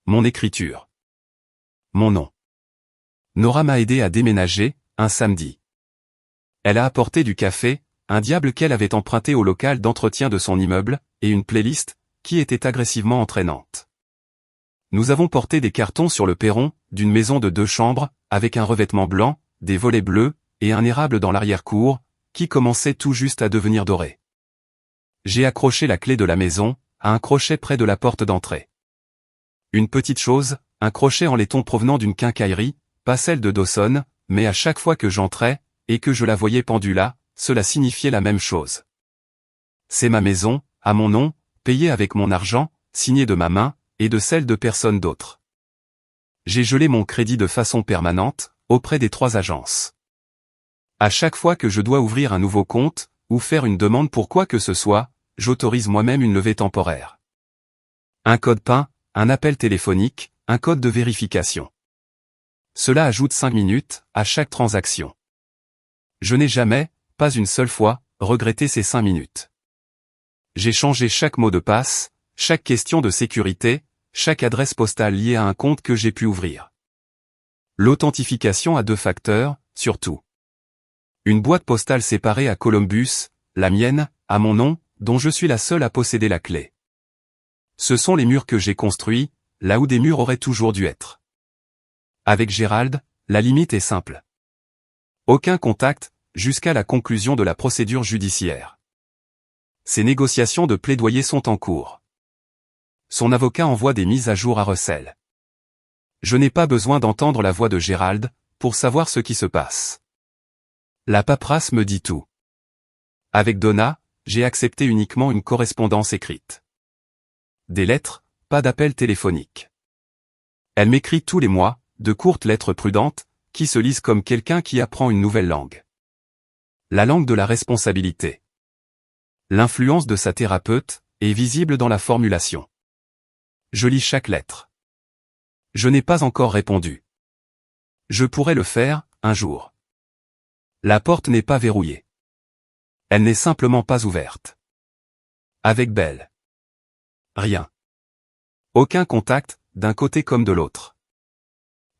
Mon écriture. Mon nom. Nora m'a aidé à déménager, un samedi. Elle a apporté du café, un diable qu'elle avait emprunté au local d'entretien de son immeuble, et une playlist, qui était agressivement entraînante. Nous avons porté des cartons sur le perron, d'une maison de 2 chambres, avec un revêtement blanc, des volets bleus, et un érable dans l'arrière-cour, qui commençait tout juste à devenir doré. J'ai accroché la clé de la maison, à un crochet près de la porte d'entrée. Une petite chose, un crochet en laiton provenant d'une quincaillerie, pas celle de Dawson, mais à chaque fois que j'entrais, et que je la voyais pendue là, cela signifiait la même chose. C'est ma maison, à mon nom, payée avec mon argent, signée de ma main, et de celle de personne d'autre. J'ai gelé mon crédit de façon permanente, auprès des 3 agences. À chaque fois que je dois ouvrir un nouveau compte, ou faire une demande pour quoi que ce soit, j'autorise moi-même une levée temporaire. Un code PIN, un appel téléphonique, un code de vérification. Cela ajoute 5 minutes, à chaque transaction. Je n'ai jamais, pas une seule fois, regretté ces 5 minutes. J'ai changé chaque mot de passe, chaque question de sécurité, chaque adresse postale liée à un compte que j'ai pu ouvrir. L'authentification à 2 facteurs, surtout. Une boîte postale séparée à Columbus, la mienne, à mon nom, dont je suis la seule à posséder la clé. Ce sont les murs que j'ai construits, là où des murs auraient toujours dû être. Avec Gérald, la limite est simple. Aucun contact, jusqu'à la conclusion de la procédure judiciaire. Ces négociations de plaidoyer sont en cours. Son avocat envoie des mises à jour à Russell. Je n'ai pas besoin d'entendre la voix de Gérald, pour savoir ce qui se passe. La paperasse me dit tout. Avec Donna, j'ai accepté uniquement une correspondance écrite. Des lettres, pas d'appel téléphonique. Elle m'écrit tous les mois, de courtes lettres prudentes, qui se lisent comme quelqu'un qui apprend une nouvelle langue. La langue de la responsabilité. L'influence de sa thérapeute est visible dans la formulation. Je lis chaque lettre. Je n'ai pas encore répondu. Je pourrais le faire, un jour. La porte n'est pas verrouillée. Elle n'est simplement pas ouverte. Avec Belle. Rien. Aucun contact, d'un côté comme de l'autre.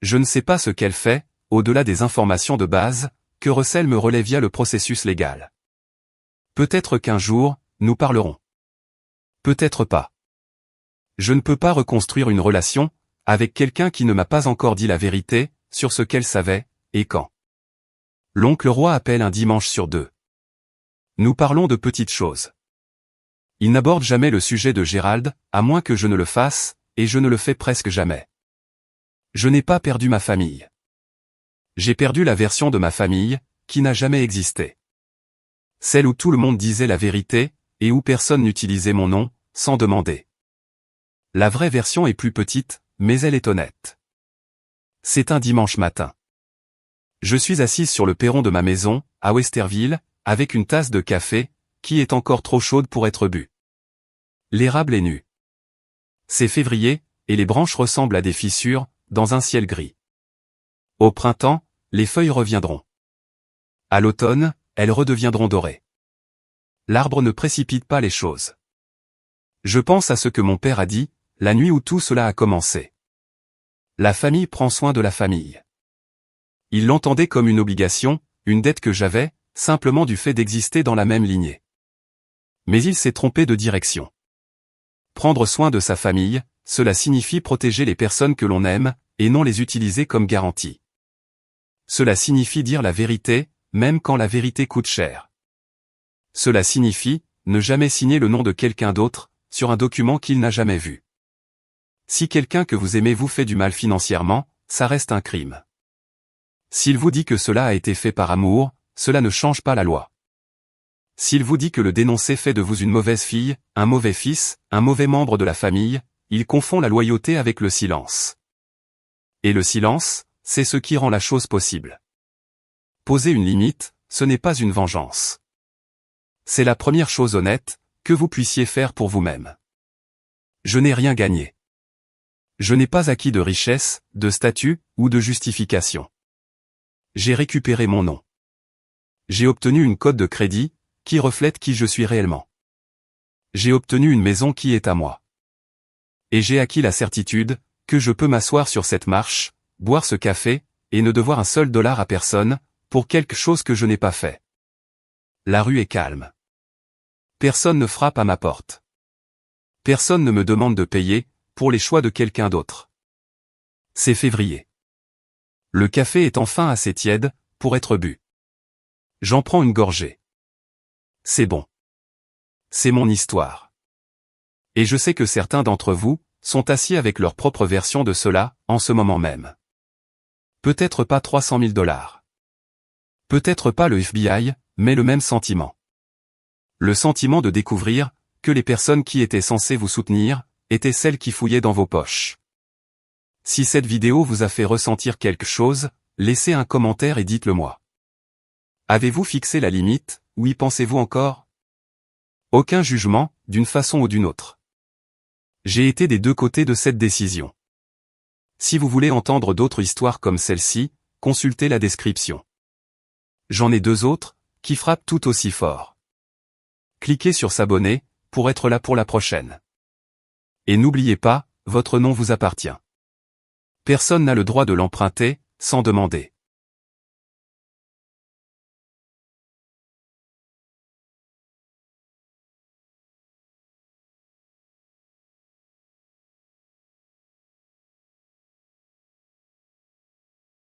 Je ne sais pas ce qu'elle fait, au-delà des informations de base, que Russell me relaie via le processus légal. Peut-être qu'un jour, nous parlerons. Peut-être pas. Je ne peux pas reconstruire une relation, avec quelqu'un qui ne m'a pas encore dit la vérité, sur ce qu'elle savait, et quand. L'oncle Roy appelle un dimanche sur 2. Nous parlons de petites choses. Il n'aborde jamais le sujet de Gérald, à moins que je ne le fasse, et je ne le fais presque jamais. Je n'ai pas perdu ma famille. J'ai perdu la version de ma famille, qui n'a jamais existé. Celle où tout le monde disait la vérité, et où personne n'utilisait mon nom, sans demander. La vraie version est plus petite, mais elle est honnête. C'est un dimanche matin. Je suis assise sur le perron de ma maison, à Westerville, avec une tasse de café, qui est encore trop chaude pour être bue. L'érable est nu. C'est février, et les branches ressemblent à des fissures, dans un ciel gris. Au printemps, les feuilles reviendront. À l'automne, elles redeviendront dorées. L'arbre ne précipite pas les choses. Je pense à ce que mon père a dit, la nuit où tout cela a commencé. La famille prend soin de la famille. Il l'entendait comme une obligation, une dette que j'avais, simplement du fait d'exister dans la même lignée. Mais il s'est trompé de direction. Prendre soin de sa famille, cela signifie protéger les personnes que l'on aime, et non les utiliser comme garantie. Cela signifie dire la vérité, même quand la vérité coûte cher. Cela signifie, ne jamais signer le nom de quelqu'un d'autre, sur un document qu'il n'a jamais vu. Si quelqu'un que vous aimez vous fait du mal financièrement, ça reste un crime. S'il vous dit que cela a été fait par amour, cela ne change pas la loi. S'il vous dit que le dénoncé fait de vous une mauvaise fille, un mauvais fils, un mauvais membre de la famille, il confond la loyauté avec le silence. Et le silence, c'est ce qui rend la chose possible. Poser une limite, ce n'est pas une vengeance. C'est la première chose honnête, que vous puissiez faire pour vous-même. Je n'ai rien gagné. Je n'ai pas acquis de richesse, de statut, ou de justification. J'ai récupéré mon nom. J'ai obtenu une cote de crédit, qui reflète qui je suis réellement. J'ai obtenu une maison qui est à moi. Et j'ai acquis la certitude, que je peux m'asseoir sur cette marche, boire ce café, et ne devoir un seul dollar à personne, pour quelque chose que je n'ai pas fait. La rue est calme. Personne ne frappe à ma porte. Personne ne me demande de payer, pour les choix de quelqu'un d'autre. C'est février. Le café est enfin assez tiède, pour être bu. J'en prends une gorgée. C'est bon. C'est mon histoire. Et je sais que certains d'entre vous, sont assis avec leur propre version de cela, en ce moment même. Peut-être pas 300 000 $. Peut-être pas le FBI, mais le même sentiment. Le sentiment de découvrir, que les personnes qui étaient censées vous soutenir, étaient celles qui fouillaient dans vos poches. Si cette vidéo vous a fait ressentir quelque chose, laissez un commentaire et dites-le moi. Avez-vous fixé la limite, ou y pensez-vous encore? Aucun jugement, d'une façon ou d'une autre. J'ai été des deux côtés de cette décision. Si vous voulez entendre d'autres histoires comme celle-ci, consultez la description. J'en ai 2 autres, qui frappent tout aussi fort. Cliquez sur s'abonner, pour être là pour la prochaine. Et n'oubliez pas, votre nom vous appartient. Personne n'a le droit de l'emprunter, sans demander.